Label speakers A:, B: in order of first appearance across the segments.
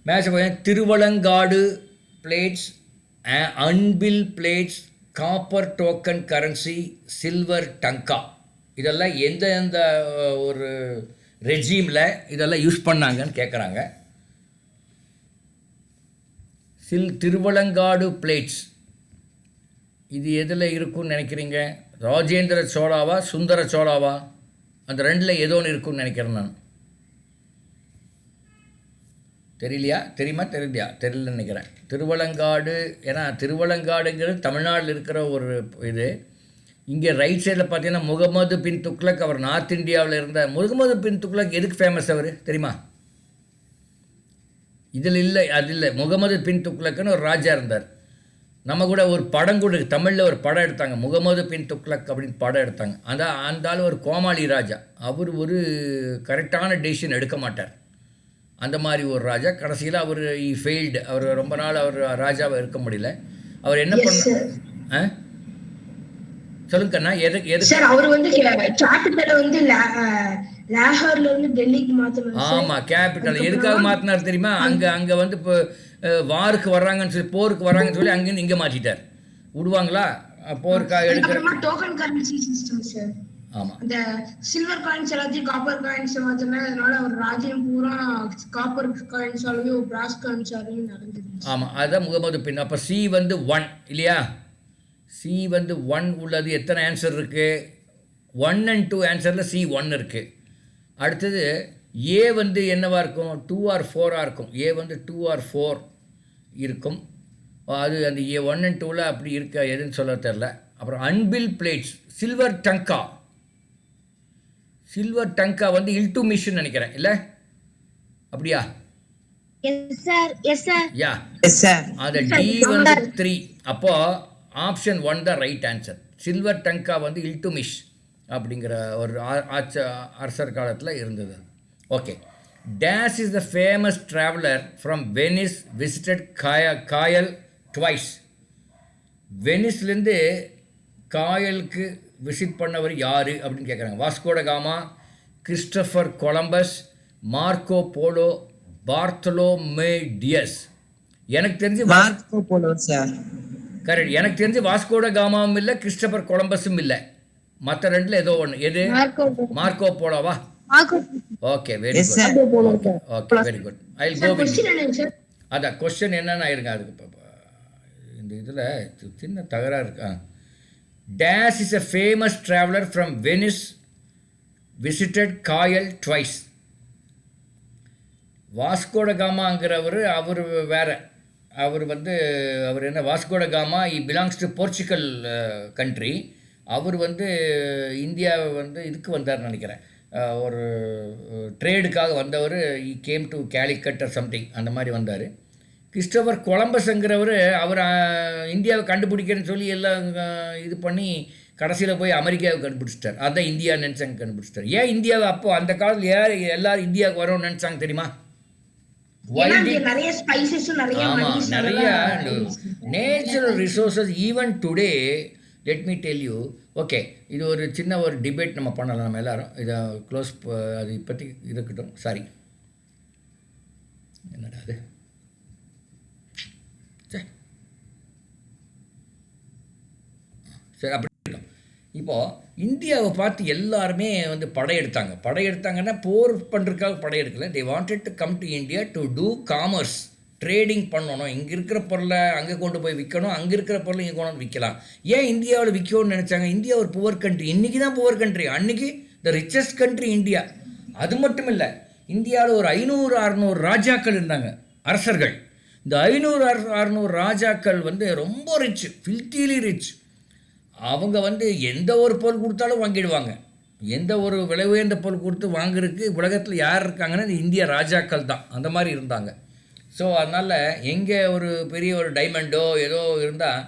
A: Match பார்த்தீங்கன்னா Thiruvalangadu plates, Anbil plates, copper token currency, silver tanka, இதெல்லாம் எந்த எந்த ஒரு ரெஜீமில் இதெல்லாம் யூஸ் பண்ணாங்கன்னு கேட்குறாங்க. திருவலங்காடு பிளேட்ஸ் இது எதில் இருக்குன்னு நினைக்கிறீங்க? ராஜேந்திர சோழாவா சுந்தர சோழாவா? அந்த ரெண்டில் ஏதோ ஒன்று இருக்குன்னு நினைக்கிறேன் நான். தெரியலையா? தெரியுமா தெரியலையா? தெரியலன்னு நினைக்கிறேன். திருவலங்காடு, ஏன்னா திருவலங்காடுங்கிறது தமிழ்நாட்டில் இருக்கிற ஒரு இது. இங்கே ரைட் சைடில் பார்த்தீங்கன்னா முகமது பின் துக்ளக், அவர் நார்த் இந்தியாவில் இருந்த முகமது பின் துக்ளக் எதுக்கு ஃபேமஸ் அவர் தெரியுமா? இதில் இல்லை, அது இல்லை. முகமது பின் துக்ளக்குன்னு ஒரு ராஜா இருந்தார். நம்ம கூட ஒரு படம் கூட தமிழில் ஒரு படம் எடுத்தாங்க, முகமது பின் துக்ளக் அப்படின்னு படம் எடுத்தாங்க. அந்த ஆள் ஒரு கோமாளி ராஜா. அவர் ஒரு கரெக்டான டெசிஷன் எடுக்க மாட்டார். அந்த மாதிரி ஒரு ராஜா. கடைசியில் அவர் ஃபெயில்டு. அவர் ரொம்ப நாள் அவர் ராஜாவை இருக்க முடியல. அவர் என்ன பண்ண சொல்லுங்க கண்ணா.
B: சார் அவர் வந்து கேபிட்டல் வந்து லாகூர்ல இருந்து டெல்லிக்கு மாத்தணும்.
A: ஆமா, கேபிட்டல் எதுக்காக மாத்தினார் தெரியுமா? அங்க வந்து இப்போ வாருக்கு வர்றாங்கன்னு சொல்லி, போருக்கு வர்றாங்கன்னு சொல்லி அங்கிருந்து இங்க மாத்திட்டார். விடுவாங்களா போருக்காக எடுக்கிற
B: டோக்கன் கரன்சி சிஸ்டம் சார்.
A: ஆமா,
B: அந்த சில்வர் காயின்ஸ் எல்லாத்தையும் காப்பர் காயின்ஸ் மாத்தினா, அதனால ஒரு ராஜ்யம் பூரா காப்பர் காயின்ஸாலையும் பிராஸ் காயின்ஸாலையும் நடந்துருச்சு.
A: ஆமா, அதுதான் முகமது பின். அப்ப சி வந்து 1 இல்லையா? சி வந்து 1 உள்ளது. எத்தனை ஆன்சர் இருக்குது? 1 and 2 ஆன்சரில் சி 1 இருக்குது. அடுத்தது ஏ வந்து என்னவாக இருக்கும்? 2 or 4 இருக்கும். ஏ வந்து 2 or 4 இருக்கும். அது அந்த ஏ 1 and 2ல் அப்படி இருக்க எதுன்னு சொல்ல தெரில. அப்புறம் அன்பில் plates, silver tanka. Silver tanka வந்து இல்டுமிஷன் நினைக்கிறேன், இல்லை அப்படியா? யா, அது டி வந்து 3. அப்போ ஆப்ஷன் 1 தான் ரைட் ஆன்சர். சில்வர் டங்கா வந்து இல்டுமிஷ் அப்படிங்கிற ஒரு அரசர் காலத்தில் இருந்தது. Okay. Dash is the famous traveller from Venice visited Kayal twice. வெனிஸ்லேருந்து காயலுக்கு விசிட் பண்ணவர் யார் அப்படின்னு கேட்குறாங்க. Vasco da Gama, Christopher Columbus, Marco Polo, Bartholomew Dias. எனக்கு தெரிஞ்சு
C: மார்க்கோ போலோ சார்.
A: கரெக்ட். எனக்கு தெரிஞ்சு வாஸ்கோட காமாவும் இல்லை, கிறிஸ்டோபர் கொலம்பஸும் இல்லை. மற்ற ரெண்டில் ஏதோ ஒன்று. எது? மார்க்கோ போலோவா? Okay, very good. Okay, very good. I will go with. அதான் கொஸ்டின் என்னன்னா இருங்க, அதுக்கு இந்த இதில் சின்ன தகராறு இருக்கா. Dash is a famous traveller from Venice visited Kayal twice. Vasco da காமாங்கிறவர் அவர் வேற. அவர் வந்து அவர் என்ன, Vasco da Gama belongs to Portugal country. அவர் வந்து இந்தியாவை வந்து இதுக்கு வந்தார்னு நினைக்கிறேன், ஒரு ட்ரேடுக்காக வந்தவர். He came to Calicut or something, அந்த மாதிரி வந்தார். கிறிஸ்டோபர் கொலம்பஸ்ங்கிறவர் அவர் இந்தியாவை கண்டுபிடிக்கிறேன்னு சொல்லி எல்லாம் இது பண்ணி கடைசியில் போய் அமெரிக்காவை கண்டுபிடிச்சிட்டார். அதான் இந்தியா நினச்சாங்க கண்டுபிடிச்சிட்டார். ஏன் இந்தியாவை அப்போது அந்த காலத்தில் எல்லாரும் இந்தியாவுக்கு வரோன்னு நினச்சாங்க தெரியுமா?
B: நிறைய
A: natural resources even today. Let me tell you. Okay, இது ஒரு சின்ன ஒரு டிபேட் நம்ம பண்ணலாம் நம்ம எல்லாரும். இதை க்ளோஸ், அது இப்போத்தி இருக்கட்டும். சாரி, என்னடா அது? சரி, அப்படி இருக்கட்டும். இப்போது இந்தியாவை பார்த்து எல்லாருமே வந்து படையெடுத்தாங்கன்னா போர் பண்ணுறதுக்காக படையெடுக்கலை. They wanted to come to India to do commerce, trading பண்ணணும். இங்கே இருக்கிற பொருளை அங்கே கொண்டு போய் விற்கணும், அங்கே இருக்கிற பொருளை இங்கே கொண்டு வந்து விற்கலாம். ஏன் இந்தியாவில் விற்கணும்னு நினச்சாங்க? இந்தியா ஒரு புவர் கண்ட்ரி. இன்றைக்கி தான் புவர் கண்ட்ரி, அன்றைக்கி த ரிச்சஸ்ட் கண்ட்ரி இந்தியா. அது மட்டும் இல்லை, இந்தியாவில் ஒரு 500-600 ராஜாக்கள் இருந்தாங்க, அரசர்கள். இந்த 500-600 ராஜாக்கள் வந்து ரொம்ப ரிச், ஃபில்த்திலி ரிச். அவங்க வந்து எந்த ஒரு பொருள் கொடுத்தாலும் வாங்கிடுவாங்க. எந்த ஒரு விலை உயர்ந்த பொருள் கொடுத்து வாங்குறதுக்கு உலகத்தில் யார் இருக்காங்கன்னா இந்த இந்திய ராஜாக்கள் தான். அந்த மாதிரி இருந்தாங்க. ஸோ அதனால் எங்கே ஒரு பெரிய ஒரு டைமண்டோ ஏதோ இருந்தால்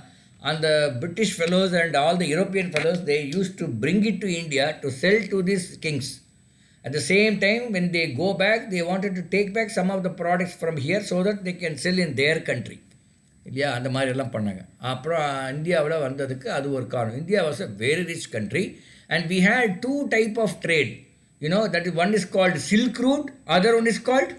A: அந்த British fellows and all the European fellows they use to bring it to India to sell to this Kings. At the same time, when they go back, they wanted to take back some of the products from here so that they can sell in their country. இல்லையா? அந்த மாதிரியெல்லாம் பண்ணாங்க. அப்புறம் இந்தியாவில் வந்ததுக்கு அது ஒரு காரணம். India was a very rich country and we had 2 type of trade. You know, that one is called Silk Route, other one is called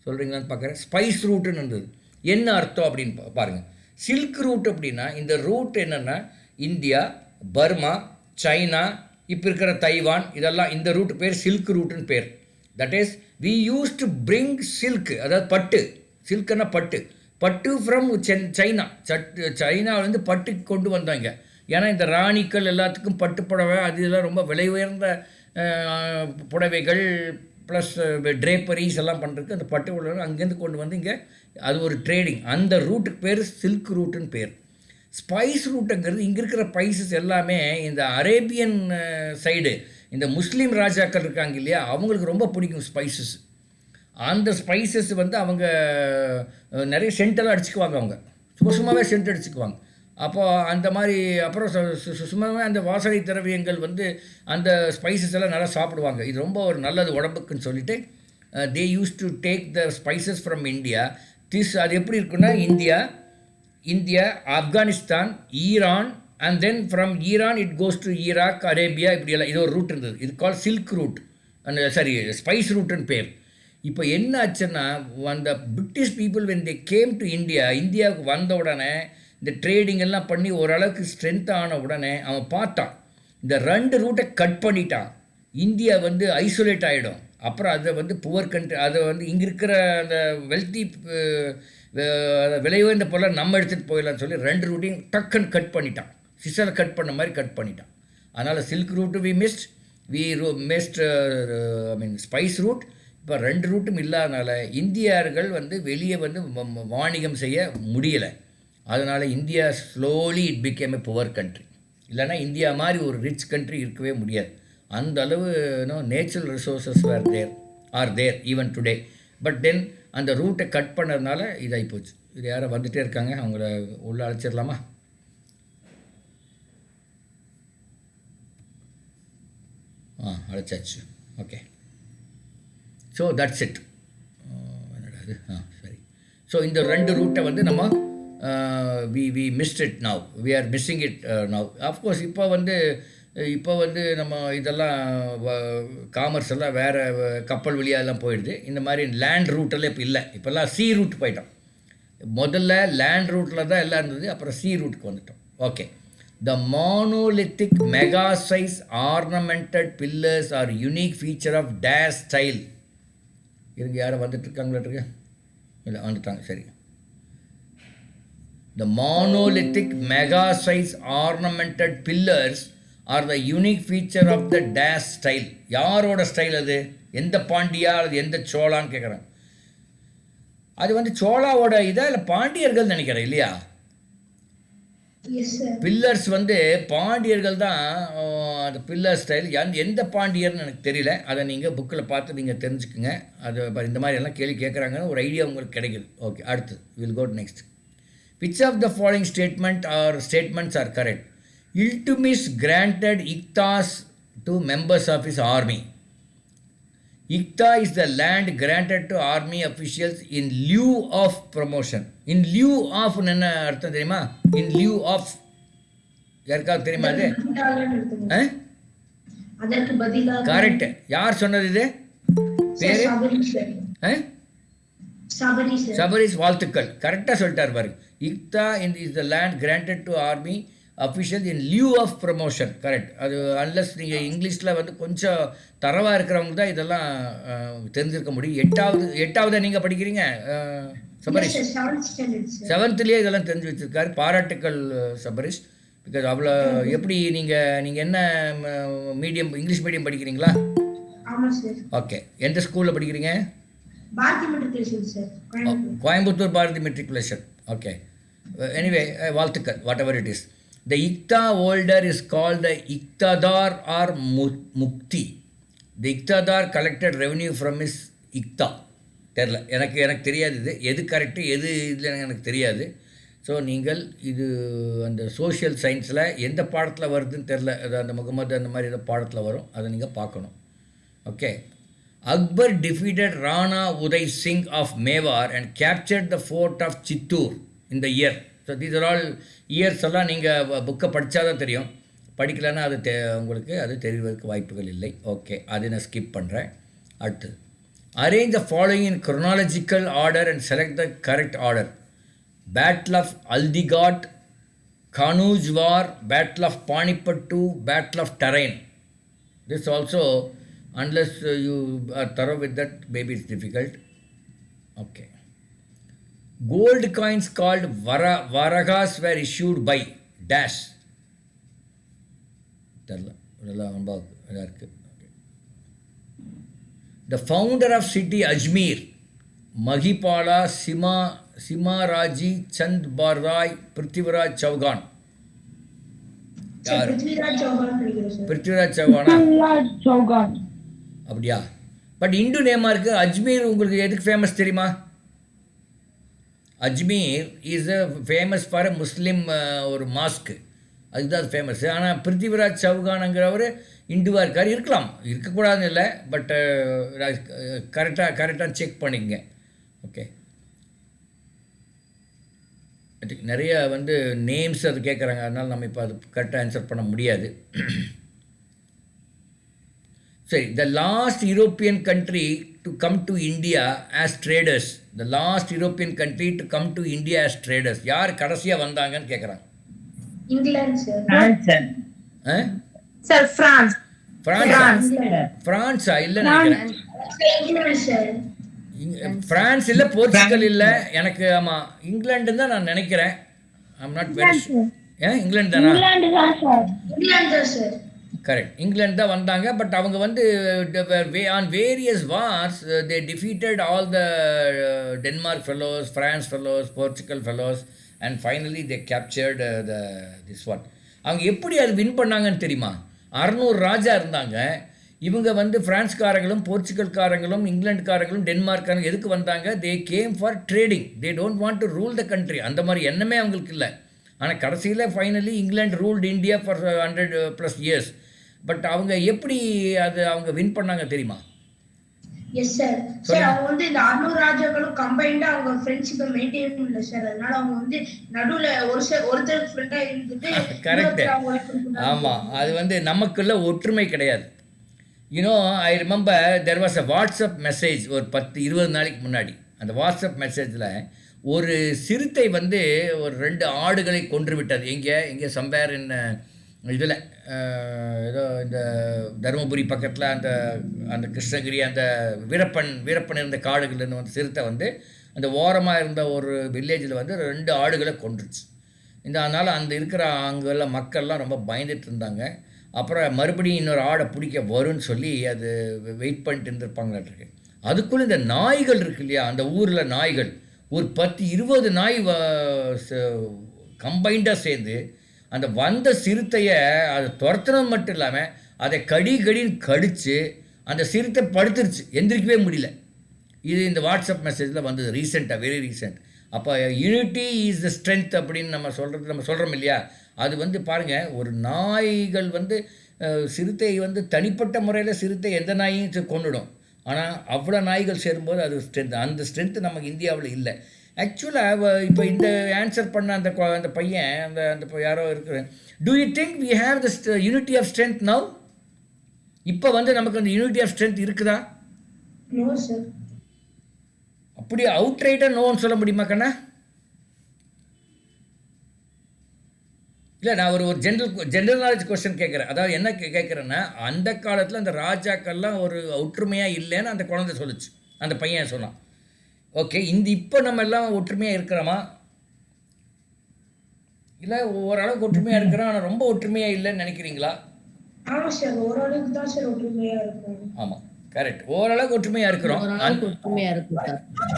A: சொல்கிறீங்களான்னு பார்க்குறேன். ஸ்பைஸ் ரூட்டுன்னு இருந்தது. என்ன அர்த்தம் அப்படின்னு பாருங்கள். சில்க் ரூட் அப்படின்னா இந்த ரூட் என்னென்னா இந்தியா, பர்மா, சைனா, இப்போ இருக்கிற தைவான், இதெல்லாம் இந்த ரூட் பேர் சில்க் ரூட்டுன்னு பேர். That is we use to bring silk, அதாவது பட்டு, சில்க்குன்னா பட்டு, பட்டு ஃப்ரம் சைனா. சைனாவிலேருந்து பட்டுக்கு கொண்டு வந்தாங்க. ஏன்னா இந்த ராணிக்கள் எல்லாத்துக்கும் பட்டு புடவை அது இதெல்லாம் ரொம்ப விலை உயர்ந்த புடவைகள் ப்ளஸ் ட்ரேப்பரிஸ் எல்லாம் பண்ணுறதுக்கு அந்த பட்டு புடவை அங்கேருந்து கொண்டு வந்து இங்கே அது ஒரு ட்ரேடிங். அந்த ரூட்டுக்கு பேர் சில்க் ரூட்டுன்னு பேர். ஸ்பைஸ் ரூட்டுங்கிறது இங்கே இருக்கிற ஸ்பைசஸ் எல்லாமே இந்த அரேபியன் சைடு இந்த முஸ்லீம் ராஜாக்கள் இருக்காங்க இல்லையா, அவங்களுக்கு ரொம்ப பிடிக்கும் ஸ்பைசஸ். அந்த ஸ்பைசஸ் வந்து அவங்க நிறைய சென்டெல்லாம் அடிச்சுக்குவாங்க. அவங்க சும்மாவே சென்ட் அடிச்சுக்குவாங்க. அப்போது அந்த மாதிரி அப்புறம் சும்மாவே அந்த வாசனை திரவியங்கள் வந்து அந்த ஸ்பைசஸ் எல்லாம் நல்லா சாப்பிடுவாங்க. இது ரொம்ப ஒரு நல்லது உடம்புக்குன்னு சொல்லிட்டு they use to take the spices from India. அது எப்படி இருக்குன்னா India, Afghanistan, Iran, and then from Iran it goes to Iraq, Arabia, இப்படியெல்லாம் இது ஒரு ரூட் இருந்தது. இது கால் சில்க் ரூட், அந்த ஸ்பைஸ் ரூட்டுன்னு பேர். இப்போ என்ன ஆச்சுன்னா அந்த British people when they came to இந்தியாவுக்கு வந்த உடனே இந்த ட்ரேடிங் எல்லாம் பண்ணி ஓரளவுக்கு ஸ்ட்ரென்த் ஆன உடனே அவன் பார்த்தான் இந்த 2 ரூட்டை கட் பண்ணிட்டான். இந்தியா வந்து ஐசோலேட் ஆகிடும். அப்புறம் அதை வந்து புவர் கண்ட்ரி, அதை வந்து இங்கே இருக்கிற அந்த வெல்த்தி விலை உயர்ந்த பொருளை நம்ம எடுத்துகிட்டு போயிடலாம்னு சொல்லி 2 ரூட்டையும் டக்குன்னு கட் பண்ணிட்டான். சிசரை கட் பண்ண மாதிரி கட் பண்ணிட்டான். அதனால் silk route we missed spice route. இப்போ 2 ரூட்டும் இல்லாதனால இந்தியர்கள் வந்து வெளியே வந்து வாணிகம் செய்ய முடியலை. அதனால் India slowly it became a poor country. இல்லைனா இந்தியா மாதிரி ஒரு ரிச் கண்ட்ரி இருக்கவே முடியாது. அந்த அளவு natural resources are there even today. But then அந்த ரூட்டை கட் பண்ணதுனால இதாகி போச்சு. இது யாரும் வந்துகிட்டே இருக்காங்க, அவங்கள உள்ளே அழைச்சிடலாமா? அழைச்சாச்சு. Okay, so that's it. என்னடா அது? சரி. ஸோ இந்த 2 ரூட்டை வந்து நம்ம we missed it now, we are missing it now. Of course இப்போ வந்து நம்ம இதெல்லாம் காமர்ஸ் எல்லாம் வேறு கப்பல் வழியாகலாம் போயிடுது. இந்த மாதிரி லேண்ட் ரூட்டெல்லாம் இப்போ இல்லை. இப்போல்லாம் சி ரூட் போயிட்டோம். முதல்ல லேண்ட் ரூட்டில் தான் எல்லாம் இருந்தது, அப்புறம் சி ரூட்டுக்கு வந்துட்டோம். Okay. The monolithic mega size ornamented pillars are unique feature of dash style. இருங்க, யாரும் வந்துட்டுருக்காங்களா? இல்லை, வந்துட்டாங்க. சரி. The monolithic mega-size ornamented pillars are the unique feature of the dash style. யாரோட ஸ்டைல் அது? எந்த பாண்டியா அது எந்த சோழான்னு கேட்குறேன். அது வந்து சோழாவோட இதா இல்லை பாண்டியர்கள் நினைக்கிறேன் இல்லையா? பில்லர்ஸ் வந்து பாண்டியர்கள் தான் அந்த பில்லர் ஸ்டைல். எந்த பாண்டியர்னு எனக்கு தெரியல. அதை நீங்கள் புக்கில் பார்த்து நீங்கள் தெரிஞ்சுக்குங்க. அது இந்த மாதிரி எல்லாம் கேள்வி கேட்குறாங்கன்னு ஒரு ஐடியா உங்களுக்கு கிடைக்குது. ஓகே, அடுத்து will go next. Which of the following statements are correct? Iltutmish granted iqtas to members of his army. Iqta is the land granted to army officials in lieu of promotion. In lieu of என்ன அர்த்தம் தெரியுமா? In lieu of யாருக்காவது தெரியுமா அது?
B: அதற்கு பதிலாக.
A: Correct. யார் சொன்னது இது? பேரு சபரிஸ். வாழ்த்துக்கள், கரெக்டாக சொல்லிட்டார் பாருங்க. Iqta is the land granted to army official in lieu of promotion. Correct. அது அன்லஸ் நீங்கள் இங்கிலீஷில் வந்து கொஞ்சம் தரவாக இருக்கிறவங்க தான் இதெல்லாம் தெரிஞ்சிருக்க முடியும். எட்டாவது நீங்கள் படிக்கிறீங்க சபரிஷ்? 7th இதெல்லாம் தெரிஞ்சு வச்சுருக்காரு. பாராட்டுக்கள் சபரிஷ். பிகாஸ் அவ்வளோ எப்படி நீங்கள் என்ன மீடியம், இங்கிலீஷ் மீடியம் படிக்கிறீங்களா? ஓகே. எந்த ஸ்கூலில் படிக்கிறீங்க? Coimbatore Bharathi matriculation. Okay. Anyway, வாழ்த்துக்கள், what ever it is. The iqta holder is called the iqtadar or muqti. The iqtadar collected revenue from is iqta. தெரில, எனக்கு தெரியாது இது எது கரெக்டு எது இதில் எனக்கு தெரியாது. ஸோ நீங்கள் இது அந்த சோஷியல் சயின்ஸில் எந்த பாடத்தில் வருதுன்னு தெரில. அது அந்த முகமது அந்த மாதிரி ஏதோ பாடத்தில் வரும், அதை நீங்கள் பார்க்கணும். Okay. Akbar defeated Rana Uday Singh of Mewar and captured the fort of Chittoor in the year. So these are all years. எல்லாம் நீங்கள் புக்கை படித்தா தான் தெரியும். படிக்கலைன்னா அது உங்களுக்கு அது தெரிவதற்கு வாய்ப்புகள் இல்லை. ஓகே, அதை நான் ஸ்கிப் பண்ணுறேன். அடுத்து, Arrange the following in chronological order and select the correct order. Battle of Aldigot, Kanuj War, Battle of Panipat II, Battle of Tarain. This also, unless you are thorough with that, maybe it's difficult. Okay. Gold coins called Varagas were issued by dash. தெரியல இதெல்லாம் ரொம்ப இதாக இருக்குது. The founder of city Ajmer, Mahipala Simaraji Chand Barrai Prithviraj Chauhan. யார்?
B: பிருத்விராஜ் சௌகான் படிக்கிறேன் sir.
A: Prithviraj சௌகானா?
C: Chouhan.
A: அப்படியா? But Hindu நேமாக இருக்குது. அஜ்மீர் உங்களுக்கு எதுக்கு ஃபேமஸ் தெரியுமா? Ajmer is a famous for முஸ்லீம் ஒரு மாஸ்க்கு, அதுதான் அது ஃபேமஸ்ஸு. ஆனால் பிருத்திவிராஜ் சௌகானுங்கிறவர் இந்துவாக இருக்கார். இருக்கலாம், இருக்கக்கூடாதுன்னு இல்லை, பட் கரெக்டாக செக் பண்ணிக்கங்க. ஓகே, நிறைய வந்து நேம்ஸ் அது கேட்குறாங்க, அதனால் நம்ம இப்போ அது கரெக்டாக ஆன்சர் பண்ண முடியாது. சரி, the last European country to come to India as traders. The last European country to come to India as traders. யார் கடைசியாக வந்தாங்கன்னு கேட்குறாங்க.
B: England sir.
C: Sir France.
A: பிரான்ஸா? இல்லைன்னு நினைக்கிறேன்.
B: England sir.
A: பிரான்ஸ் இல்லை, போர்ச்சுகல் இல்லை எனக்கு. ஆமாம், இங்கிலாண்டு தான் நான் நினைக்கிறேன். I'm not very sure. England தானா?
B: இங்கிலாந்து தான் சார்.
A: கரெக்ட், இங்கிலாந்து தான் வந்தாங்க. பட் அவங்க வந்து on various Wars they defeated all the Denmark fellows, France fellows, Portugal fellows, and finally they captured this one. அவங்க எப்படி அது வின் பண்ணாங்கன்னு தெரியுமா? 600 ராஜா இருந்தாங்க. இவங்க வந்து ஃப்ரான்ஸ்காரங்களும் போர்ச்சுகல்காரங்களும் இங்கிலாந்துக்காரங்களும் டென்மார்க்காரங்க எதுக்கு வந்தாங்க? They came for trading. They don't want to rule the country. அந்த மாதிரி எண்ணமே அவங்களுக்கு இல்லை. ஆனால் கடைசியில் finally England ruled India for 100+ years. But அவங்க எப்படி அது அவங்க வின் பண்ணாங்க தெரியுமா?
B: Yes sir. சார் அவங்க வந்து இந்த 600 ராஜாக்களும் கம்பைண்டா அவங்க ஃப்ரெண்ட்ஷிப்பை மெயின்டைன் பண்ணல சார். அதனால அவங்க வந்து நடுவுல ஒருத்தர் ஃப்ரெண்டா இருந்துட்டு
A: கரெக்ட். ஆமாம், அது வந்து நமக்குள்ள ஒற்றுமை கிடையாது. You know, I remember there was a WhatsApp message ஒரு 10-20 நாளைக்கு முன்னாடி. அந்த வாட்ஸ்அப் மெசேஜில் ஒரு சிறுத்தை வந்து ஒரு 2 ஆடுகளை கொன்று விட்டது. எங்கே சம்பேர் என்ன இதில் ஏதோ இந்த தருமபுரி பக்கத்தில் அந்த கிருஷ்ணகிரி அந்த வீரப்பன் இருந்த காடுகள்லேருந்து வந்து சிறுத்தை வந்து அந்த ஓரமாக இருந்த ஒரு வில்லேஜில் வந்து 2 ஆடுகளை கொன்றுச்சு. அதனால் அந்த இருக்கிற அங்கெல்லாம் மக்கள்லாம் ரொம்ப பயந்துட்டு இருந்தாங்க. அப்புறம் மறுபடியும் இன்னொரு ஆடை பிடிக்க வரும்னு சொல்லி அது வெயிட் பண்ணிட்டு இருந்திருப்பாங்களாட்டிருக்கு. அதுக்குள்ளே இந்த நாய்கள் இருக்கு இல்லையா, அந்த ஊரில் நாய்கள் ஒரு 10-20 நாய் கம்பைண்டாக சேர்ந்து அந்த வந்த சிறுத்தையை அதை துரத்துனது மட்டும் இல்லாமல் அதை கடின்னு கடித்து அந்த சிறுத்தை படுத்துருச்சு, எந்திரிக்கவே முடியல. இது இந்த வாட்ஸ்அப் மெசேஜில் வந்தது ரீசெண்டாக, வெரி ரீசெண்ட். அப்போ யூனிட்டி இஸ் த ஸ்ட்ரென்த் அப்படின்னு நம்ம சொல்கிறோம் இல்லையா. அது வந்து பாருங்கள், ஒரு நாய்கள் வந்து சிறுத்தை வந்து தனிப்பட்ட முறையில் சிறுத்தை எந்த நாயையும் கொண்டுடும். ஆனால் அவ்வளோ நாய்கள் சேரும்போது அது ஸ்ட்ரென்த். அந்த ஸ்ட்ரென்த்து நமக்கு இந்தியாவில் இல்லை. ஆக்சுவலாக இப்போ இந்த ஆன்சர் பண்ண அந்த பையன் அந்த யாரோ இருக்கிற, do you think we have the unity of strength now? இப்போ வந்து நமக்கு அந்த யூனிட்டி ஆஃப் ஸ்ட்ரென்த் இருக்குதா?
B: No sir.
A: அப்படியே அவுட் ரைட்டாக நோன்னு சொல்ல முடியுமா கண்ணா? இல்லை, நான் ஒரு ஜென்ரல் நாலேஜ் கொஸ்டின் கேட்குறேன். அதாவது என்ன கேட்குறேன்னா, அந்த காலத்தில் அந்த ராஜாக்கள்லாம் ஒரு ஒற்றுமையாக இல்லைன்னு அந்த குழந்தை சொல்லுச்சு, அந்த பையன் சொன்னான். ஓகே, இப்போ நம்ம எல்லாம் ஒற்றுமையாக இருக்கிறோமா? இல்லை ஓரளவுக்கு ஒற்றுமையாக இருக்கிறோம், ஆனால் ரொம்ப ஒற்றுமையாக இல்லைன்னு நினைக்கிறீங்களா?
B: ஆமாம் சார், ஓரளவுக்கு தான் சார் ஒற்றுமையாக இருக்கும்.
A: ஆமாம், கரெக்ட், ஓரளவுக்கு ஒற்றுமையாக இருக்கிறோம்.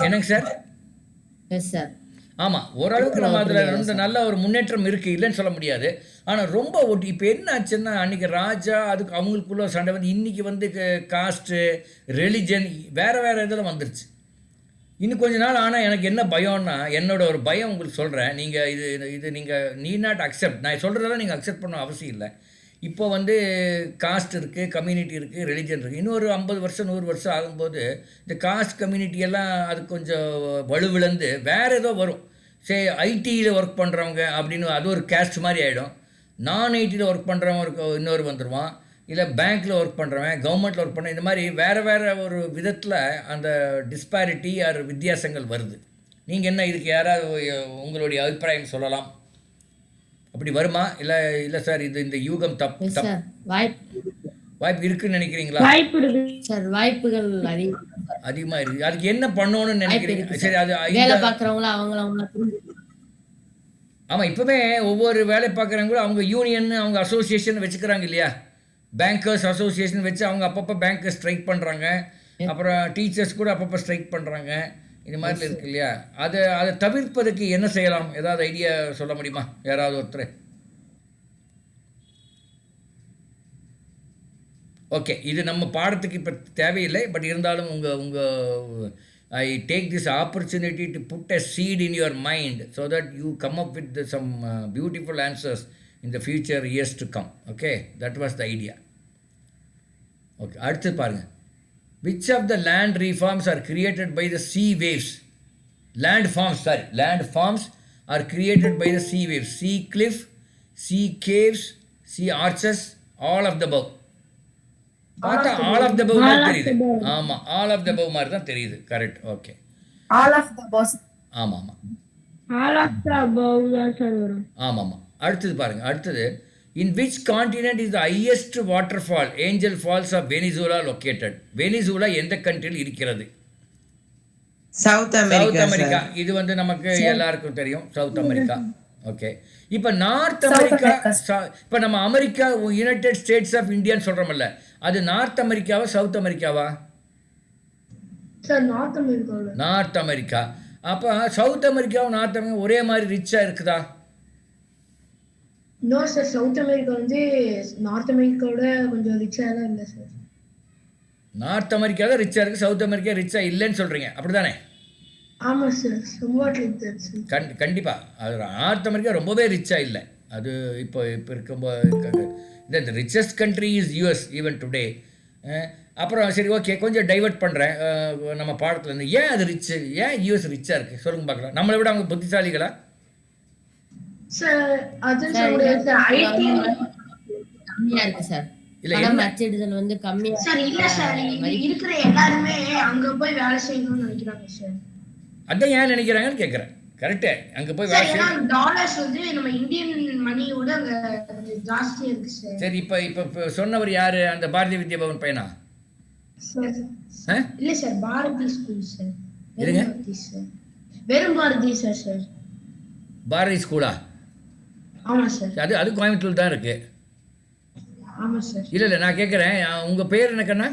A: என்னங்க சார்?
C: Yes sir.
A: ஆமாம், ஓரளவுக்கு நம்ம அதில் வந்து நல்ல ஒரு முன்னேற்றம் இருக்குது, இல்லைன்னு சொல்ல முடியாது. ஆனால் ரொம்ப இப்போ என்ன ஆச்சுன்னா, அன்றைக்கி ராஜா அதுக்கு அவங்களுக்குள்ள சண்டை வந்து இன்றைக்கி வந்து காஸ்ட்டு, ரெலிஜன் வேறு இதில் வந்துருச்சு. இன்னும் கொஞ்ச நாள் ஆனால் எனக்கு என்ன பயம்னா, என்னோட ஒரு பயம் உங்களுக்கு சொல்கிறேன். நீங்கள் இது நீங்கள் நீட் நாட் அக்செப்ட், நான் சொல்கிறதெல்லாம் நீங்கள் அக்செப்ட் பண்ண அவசியம் இல்லை. இப்போ வந்து காஸ்ட் இருக்குது, கம்யூனிட்டி இருக்குது, ரிலிஜன் இருக்குது. இன்னொரு 50 வருஷம் 100 வருஷம் ஆகும்போது இந்த காஸ்ட் கம்யூனிட்டியெல்லாம் அது கொஞ்சம் வலுவிழந்து வேறு ஏதோ வரும். சரி, ஐடியில் ஒர்க் பண்ணுறவங்க அப்படின்னு அது ஒரு கேஸ்ட் மாதிரி ஆகிடும். நான் ஐடியில் ஒர்க் பண்ணுறவங்க இன்னொரு வந்துடுவான். இல்லை பேங்க்கில் ஒர்க் பண்ணுறவன், கவர்மெண்ட்டில் ஒர்க் பண்ண, இந்த மாதிரி வேறு ஒரு விதத்தில் அந்த டிஸ்பாரிட்டி ஆர் வித்தியாசங்கள் வருது. நீங்கள் என்ன இதுக்கு யாராவது உங்களுடைய அபிப்பிராயம் சொல்லலாம்? அப்படி வருமா? இல்லை இல்லை சார் இது இந்த யூகம்
C: எஸ் சார்.
A: வாய்ப்பு இருக்குன்னு நினைக்கிறீங்களா?
C: வாய்ப்பு இருக்கு சார். வாய்ப்புகள்
A: அதிகமாக இருக்குது. அதுக்கு என்ன பண்ணணும்னு நினைக்கிறீங்க? சரி, அது
C: வேலை பார்க்குறவங்கள அவங்கள
A: ஆமாம், இப்போவே ஒவ்வொரு வேலை பார்க்குறவங்களும் அவங்க யூனியன், அவங்க அசோசியேஷன் வச்சுக்கிறாங்க இல்லையா? பேங்கர்ஸ் அசோசியேஷன் வச்சு அவங்க அப்பப்போ பேங்க்கை ஸ்ட்ரைக் பண்ணுறாங்க. அப்புறம் டீச்சர்ஸ் கூட அப்பப்போ ஸ்ட்ரைக் பண்ணுறாங்க. இது மாதிரி இருக்கு இல்லையா? அதை தவிர்ப்பதற்கு என்ன செய்யலாம்? ஏதாவது ஐடியா சொல்ல முடியுமா யாராவது ஒருத்தர்? ஓகே, இது நம்ம பாடத்துக்கு இப்போ தேவையில்லை. பட் இருந்தாலும் உங்கள் I take this opportunity to put a seat in your mind so that you come up with some beautiful answers in the future years to come. Okay, that was the idea. Okay, அடுத்து பாருங்க. Which of the land reforms are created by the sea waves? Land forms are created by the sea waves. Sea cliff, sea caves, sea arches, all of the above. பார்த்தா all of the above மாதிரி தெரியுது. ஆமாம், all of the above மாதிரி தான் தெரியுது. Correct. Okay,
C: all of the above.
A: ஆமாம்,
C: all of the above தான் sir வரும்.
A: ஆமாம். அடுத்தது பாருங்க. அடுத்தது, in which continent is the highest water fall Angel Falls of Venezuela located? Venezuela எந்த கண்ட்ரியில் இருக்கிறது?
D: South
A: America. இது வந்து நமக்கு எல்லாருக்கும் தெரியும், சவுத் அமெரிக்கா. ஓகே, இப்போ நார்த் அமெரிக்கா. இப்போ நம்ம அமெரிக்கா, யுனைடெட் ஸ்டேட்ஸ் ஆஃப் இந்தியான்னு சொல்கிறோம்ல, அது நார்த் அமெரிக்காவா சவுத் அமெரிக்காவா? North America. அப்போ சவுத் அமெரிக்காவும் நார்த் அமெரிக்கா ஒரே மாதிரி ரிச்சாக இருக்குதா?
B: நோ சார், சவுத் அமெரிக்கா வந்து நார்த் அமெரிக்காவோட கொஞ்சம் ரிச்சாக தான் இல்லை சார்.
A: நார்த் அமெரிக்கா தான் ரிச்சாக இருக்குது, சவுத் அமெரிக்கா ரிச்சாக இல்லைன்னு சொல்கிறீங்க, அப்படி தானே?
B: ஆமாம் sir, somewhat like that sir.
A: கண்டிப்பாக அது நார்த் அமெரிக்கா ரொம்பவே ரிச்சாக இல்லை. அது இப்போ இருக்கும்போது இந்த richest country is US even today. அப்புறம் சரி, ஓகே, கொஞ்சம் டைவர்ட் பண்ணுறேன் நம்ம பாடத்துலேருந்து. ஏன் அது ரிச்சு, ஏன் யூஎஸ் ரிச்சாக இருக்குது சொல்லுங்க பார்க்கலாம். நம்மளை விட அவங்க புத்திசாலிகளா?
B: சார் அது ஐடி
C: கம்மியா இருக்கு சார்.
A: இல்ல
C: பணம் அச்சிடுதல் வந்து கம்மியா
B: சார். இல்ல சார், இங்க இருக்கிற எல்லாருமே அங்க போய் வேலை செய்யணும்னு நினைக்கிறாங்க சார்.
A: அதான் ஏன் நினைக்கிறாங்கன்னு கேட்குறேன். கரெக்டு, அங்கே போய் வேலை செய்யணும்.
B: டாலர்ஸ் வந்து நம்ம இந்தியன் மணியோட அங்க ஜாஸ்தியா இருக்கு சார்.
A: சரி, இப்போ சொன்னவர் யாரு? அந்த பாரதிய வித்யா பவன் பையனா?
B: சார் இல்ல சார், பாரதி ஸ்கூல் சார்.
A: இருங்க,
B: வெறும் பாரதி சார்.
A: பாரதி ஸ்கூலா?
B: ஆமா சார்.
A: அது கோயம்புத்தூர் தான் இருக்கு.
B: ஆமா சார்.
A: இல்லை நான் கேட்குறேன், உங்கள் பேர் என்ன கண்ணா?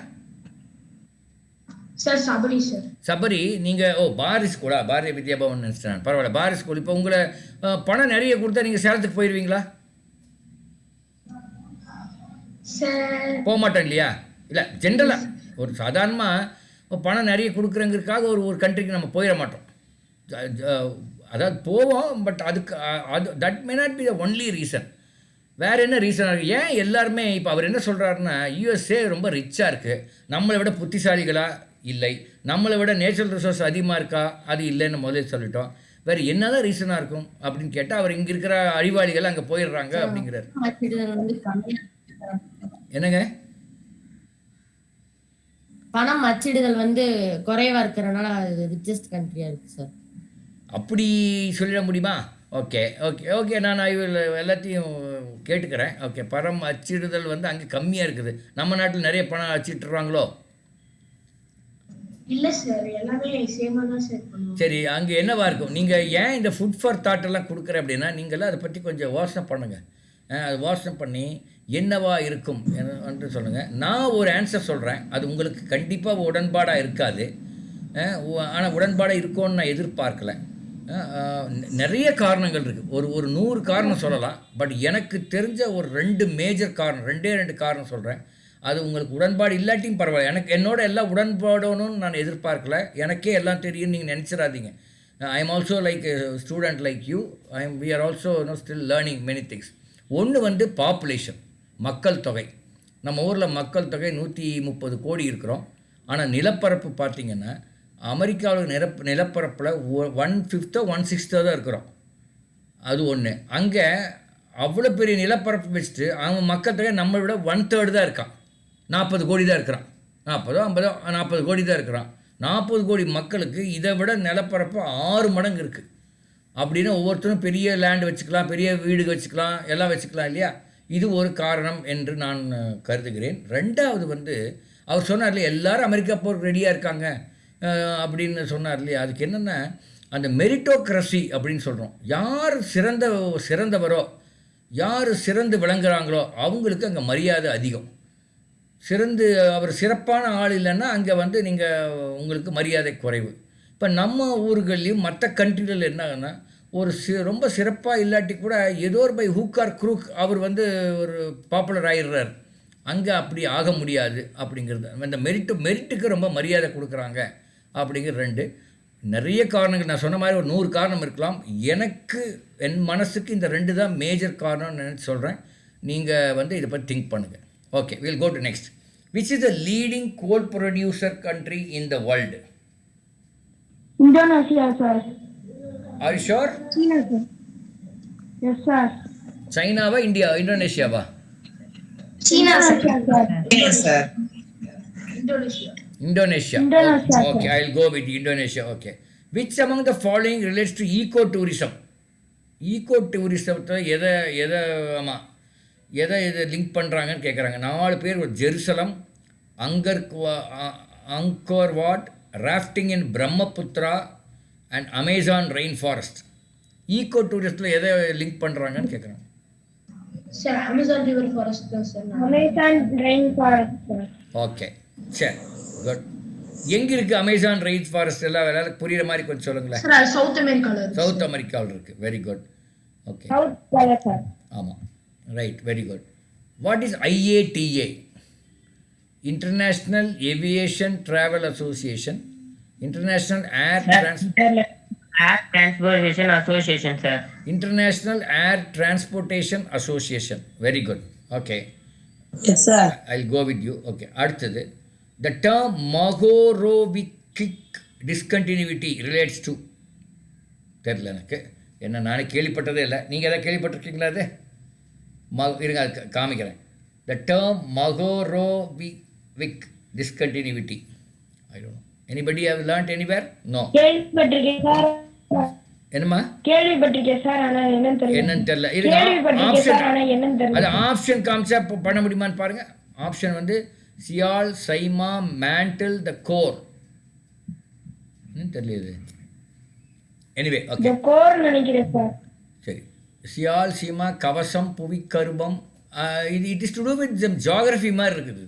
B: Sir Sabari sir.
A: சபரி, நீங்கள் பாரதி ஸ்கூலா? பாரதிய வித்யா பவன் நினச்சிட்டேன். பரவாயில்ல, பாரதி ஸ்கூல். இப்போ உங்களை பணம் நிறைய கொடுத்தா நீங்கள் சேலத்துக்கு போயிடுவீங்களா? போக மாட்டேன் இல்லையா? இல்லை, ஜென்ரலாக ஒரு சாதாரணமாக பணம் நிறைய கொடுக்குறங்கிறதுக்காக ஒரு கண்ட்ரிக்கு நம்ம போயிட மாட்டோம். அதாவது போவோம், பட் அதுக்கு that may not be the only reason. வேறு என்ன ரீசனாக இருக்குது? ஏன் எல்லாருமே இப்போ அவர் என்ன சொல்கிறாருன்னா, யூஎஸ்ஏ ரொம்ப ரிச்சாக இருக்குது, நம்மளை விட புத்திசாலிகளாக இல்லை, நம்மளை விட நேச்சுரல் ரிசோர்ஸ் அதிகமாக இருக்கா? அது இல்லைன்னு முதல்ல சொல்லிட்டோம். வேறு என்ன தான் ரீசனாக இருக்கும் அப்படின்னு கேட்டால், அவர் இங்கே இருக்கிற அழிவாளிகள் அங்கே போயிடுறாங்க அப்படிங்கிறார். என்னங்க?
C: பணம் அச்சிடுதல் வந்து குறைவா இருக்கிறனால ரிச்சஸ்ட் கண்ட்ரியா இருக்கு சார்.
A: அப்படி சொல்லிட முடியுமா? ஓகே ஓகே ஓகே, நான் எல்லாத்தையும் கேட்டுக்கிறேன். ஓகே, பணம் அச்சிடுதல் வந்து அங்கே கம்மியாக இருக்குது. நம்ம நாட்டில் நிறைய பணம் அச்சிட்டுருவாங்களோ?
B: இல்லை சார், எல்லாமே சேமாக தான் சார் பண்ணுவோம்.
A: சரி, அங்கே என்னவா இருக்கும்? நீங்கள் ஏன் இந்த ஃபுட் ஃபார் தாட் எல்லாம் கொடுக்குறேன் அப்படின்னா, நீங்களாம் அதை பற்றி கொஞ்சம் யோசனை பண்ணுங்கள். அது யோசனை பண்ணி என்னவா இருக்கும் என்று சொல்லுங்கள். நான் ஒரு ஆன்சர் சொல்கிறேன், அது உங்களுக்கு கண்டிப்பாக உடன்பாடாக இருக்காது. ஆனால் உடன்பாடாக இருக்கும்னு நான் எதிர்பார்க்கல. நிறைய காரணங்கள் இருக்குது. ஒரு 100 காரணம் சொல்லலாம். பட் எனக்கு தெரிஞ்ச ஒரு 2 மேஜர் காரணம், 2 காரணம் சொல்கிறேன். அது உங்களுக்கு உடன்பாடு இல்லாட்டியும் பரவாயில்ல. என்னோட எல்லாம் உடன்பாடணும்னு நான் எதிர்பார்க்கல. எனக்கே எல்லாம் தெரியும் நீங்கள் நினச்சிடாதீங்க. I am also like student like you. We are also still learning many things. ஒன்று வந்து பாப்புலேஷன், மக்கள் தொகை. நம்ம ஊரில் மக்கள் தொகை 130 கோடி இருக்கிறோம். ஆனால் நிலப்பரப்பு பார்த்திங்கன்னா அமெரிக்காவில் நிலப்பரப்பில் 1/5 1/6 தான் இருக்கிறோம். அது ஒன்று. அங்கே அவ்வளோ பெரிய நிலப்பரப்பு வச்சுட்டு அவன் மக்கள் தொகை நம்மளை விட 1/3 தான் இருக்கான். 40 கோடி தான் இருக்கிறான். 40 50 40 கோடி தான் இருக்கிறான். 40 கோடி மக்களுக்கு இதை விட நிலப்பரப்பு 6 மடங்கு இருக்குது. அப்படின்னு ஒவ்வொருத்தரும் பெரிய லேண்ட் வச்சுக்கலாம், பெரிய வீடு வச்சுக்கலாம், எல்லாம் வச்சுக்கலாம் இல்லையா? இது ஒரு காரணம் என்று நான் கருதுகிறேன். ரெண்டாவது வந்து அவர் சொன்னார் இல்லையா, எல்லோரும் அமெரிக்கா போருக்கு ரெடியாக இருக்காங்க அப்படின்னு சொன்னார் இல்லையா? அதுக்கு என்னென்னா அந்த மெரிட்டோக்ரஸி அப்படின்னு சொல்கிறோம். யார் சிறந்தவரோ, யார் சிறந்து விளங்குறாங்களோ அவங்களுக்கு அங்கே மரியாதை அதிகம். அவர் சிறப்பான ஆள் இல்லைன்னா அங்கே வந்து உங்களுக்கு மரியாதை குறைவு. இப்போ நம்ம ஊர்கள்லேயும் மற்ற கண்ட்ரிகளில் என்னன்னா, ஒரு ரொம்ப சிறப்பாக இல்லாட்டி கூட ஏதோ ஒரு பை ஹூக் ஆர் க்ரூக் அவர் வந்து ஒரு பாப்புலர் ஆகிடுறார். அங்கே அப்படி ஆக முடியாது அப்படிங்கிறது. இந்த மெரிட்டுக்கு ரொம்ப மரியாதை கொடுக்குறாங்க அப்படிங்கிறது 2. நிறைய காரணங்கள் நான் சொன்ன மாதிரி ஒரு 100 காரணம் இருக்கலாம். எனக்கு என் மனசுக்கு இந்த 2 தான் மேஜர் காரணம்னு நினச்சி சொல்கிறேன். நீங்கள் வந்து இதை பற்றி திங்க் பண்ணுங்கள். Okay, will go to next. Which is the leading coal producer country in the world?
E: Indonesia, sir.
A: Are you sure?
E: China, sir. Yes, sir.
A: சைனாவா இந்தோனேஷியாவா?
B: சீனா sir.
D: Yes, sir.
B: Indonesia.
A: Indonesia.
E: Indonesia,
A: Okay, I'll go with Indonesia. Okay. Which among the following relates to ecotourism? ecotourism எதை link பண்ணுறாங்கன்னு கேட்குறாங்க. 4 பேர். ஒரு Jerusalem, Angkor Wat, rafting in Brahmaputra and Amazon rain forest. ஈகோ-டூரிஸ்டில் எதை லிங்க் பண்ணுறாங்கன்னு கேட்குறாங்க.
B: Sir Amazon river forest தான் sir.
E: Amazon rainforest, sir.
A: Okay, சரி, குட். எங்கே இருக்குது அமேசான் ரெயின் ஃபாரஸ்ட்? எல்லாம் எல்லாருக்கும் புரியுற மாதிரி கொஞ்சம் சொல்லுங்களேன்.
B: சார் அது சவுத் அமெரிக்காவில் இருக்கு.
A: சவுத் அமெரிக்காவில் இருக்குது. Very good. Okay,
E: South Korea, sir.
A: ஆமாம், right, very good. What is IATA? International aviation travel association, international
F: Air Transportation Association, sir.
A: International Air Transportation Association. Very good. Okay,
D: Yes, sir.
A: I'll go with you. Okay, அடுத்தது. The term Mogorovic discontinuity relates to, தெரியல எனக்கு, என்ன நானே கேள்விப்பட்டதே இல்லை. நீங்கள் எதாவது கேள்விப்பட்டிருக்கீங்களா? அது இருங்க, அது காமிக்கிறேன். The term Mogorovic discontinuity, I don't know. Anybody have learnt anywhere? No.
E: கேள்விப்பட்டிருக்கேன் சார்.
A: என்னம்மா?
E: கேள்விப்பட்டிருக்கேன் சார், ஆனா என்னன்னு தெரியல.
A: என்னன்னு தெரியல.
E: கேள்விப்பட்டிருக்கேன் சார், ஆனா என்னன்னு தெரியல.
A: அது ஆப்ஷன் காமிச்சா பண்ண முடியுமான்னு பாருங்க. ஆப்ஷன் வந்து sial, sima, mantle, the core. என்னன்னு தெரியல இது. எனிவே, ஓகே,
E: The core நினைக்கிறேன் சார்.
A: சரி. சியால், சீமா, கவசம், புவி கருபம். It is to do with geography மாதிரி இருக்குது.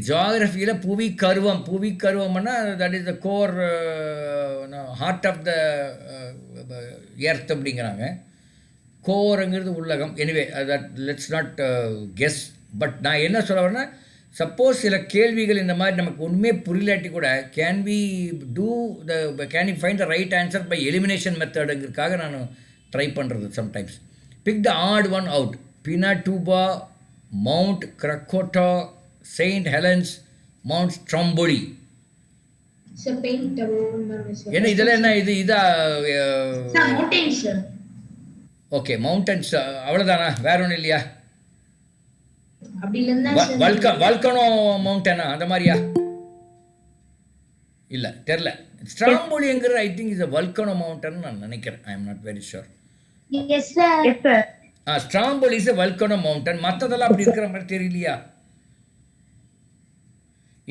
A: ஜியாகிரஃபியில் புவி கருவம்னா that is the core, heart of the earth அப்படிங்கிறாங்க. கோருங்கிறது உள்ளகம். Anyway, that let's not guess. But நான் என்ன சொல்ல வரேன்னா, சப்போஸ் சில கேள்விகள் இந்த மாதிரி நமக்கு ஒன்றுமே புரியலாட்டி கூட can we find the right answer by elimination மெத்தடுங்கிறதுக்காக நான் ட்ரை பண்ணுறது sometimes. Pick the odd one out. Pinatubo, Mount Krakatoa, Saint Helens, Mount Stromboli.
B: Sir paint
A: என்ன இதெல்லாம் என்ன இதா?
B: Sir mountains sir.
A: Okay, mountains. அவ்வளோதானா? வேற ஒன்றும் இல்லையா?
B: அப்படி இல்லைன்னா
A: வல்கனோ மவுண்டனா அந்த மாதிரியா? இல்லை, தெரில. ஸ்ட்ராம்போலிங்கிறது I think is a volcano mountain நான் நினைக்கிறேன். I am not very sure.
E: Yes, sir. Yes, sir.
A: Stromboli is a volcano mountain. மற்றதெல்லாம் அப்படி இருக்கிற மாதிரி தெரியலையா?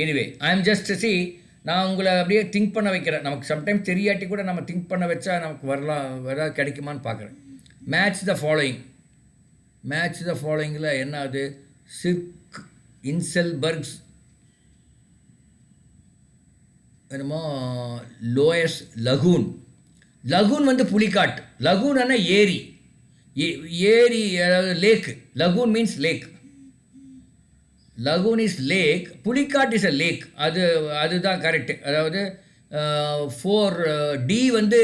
A: எனிவே, ஐ எம் ஜஸ்ட் நான் உங்களை அப்படியே திங்க் பண்ண வைக்கிறேன். நமக்கு சம்டைம்ஸ் தெரியாட்டி கூட நம்ம திங்க் பண்ண வச்சா நமக்கு ஏதாவது கிடைக்குமான்னு பார்க்குறேன். மேட்ச் த ஃபாலோயிங்கில் என்ன அது? சிர்க், இன்செல்பர்க்ஸ், என்னமோ லோயஸ் லகூன். லகூன் வந்து புலிக்காட். லகூன்னா ஏரி, அதாவது lake. Lagoon means lake. Lagoon is lake, Pulicat is a lake. அதுதான் கரெக்டு. அதாவது 4D வந்து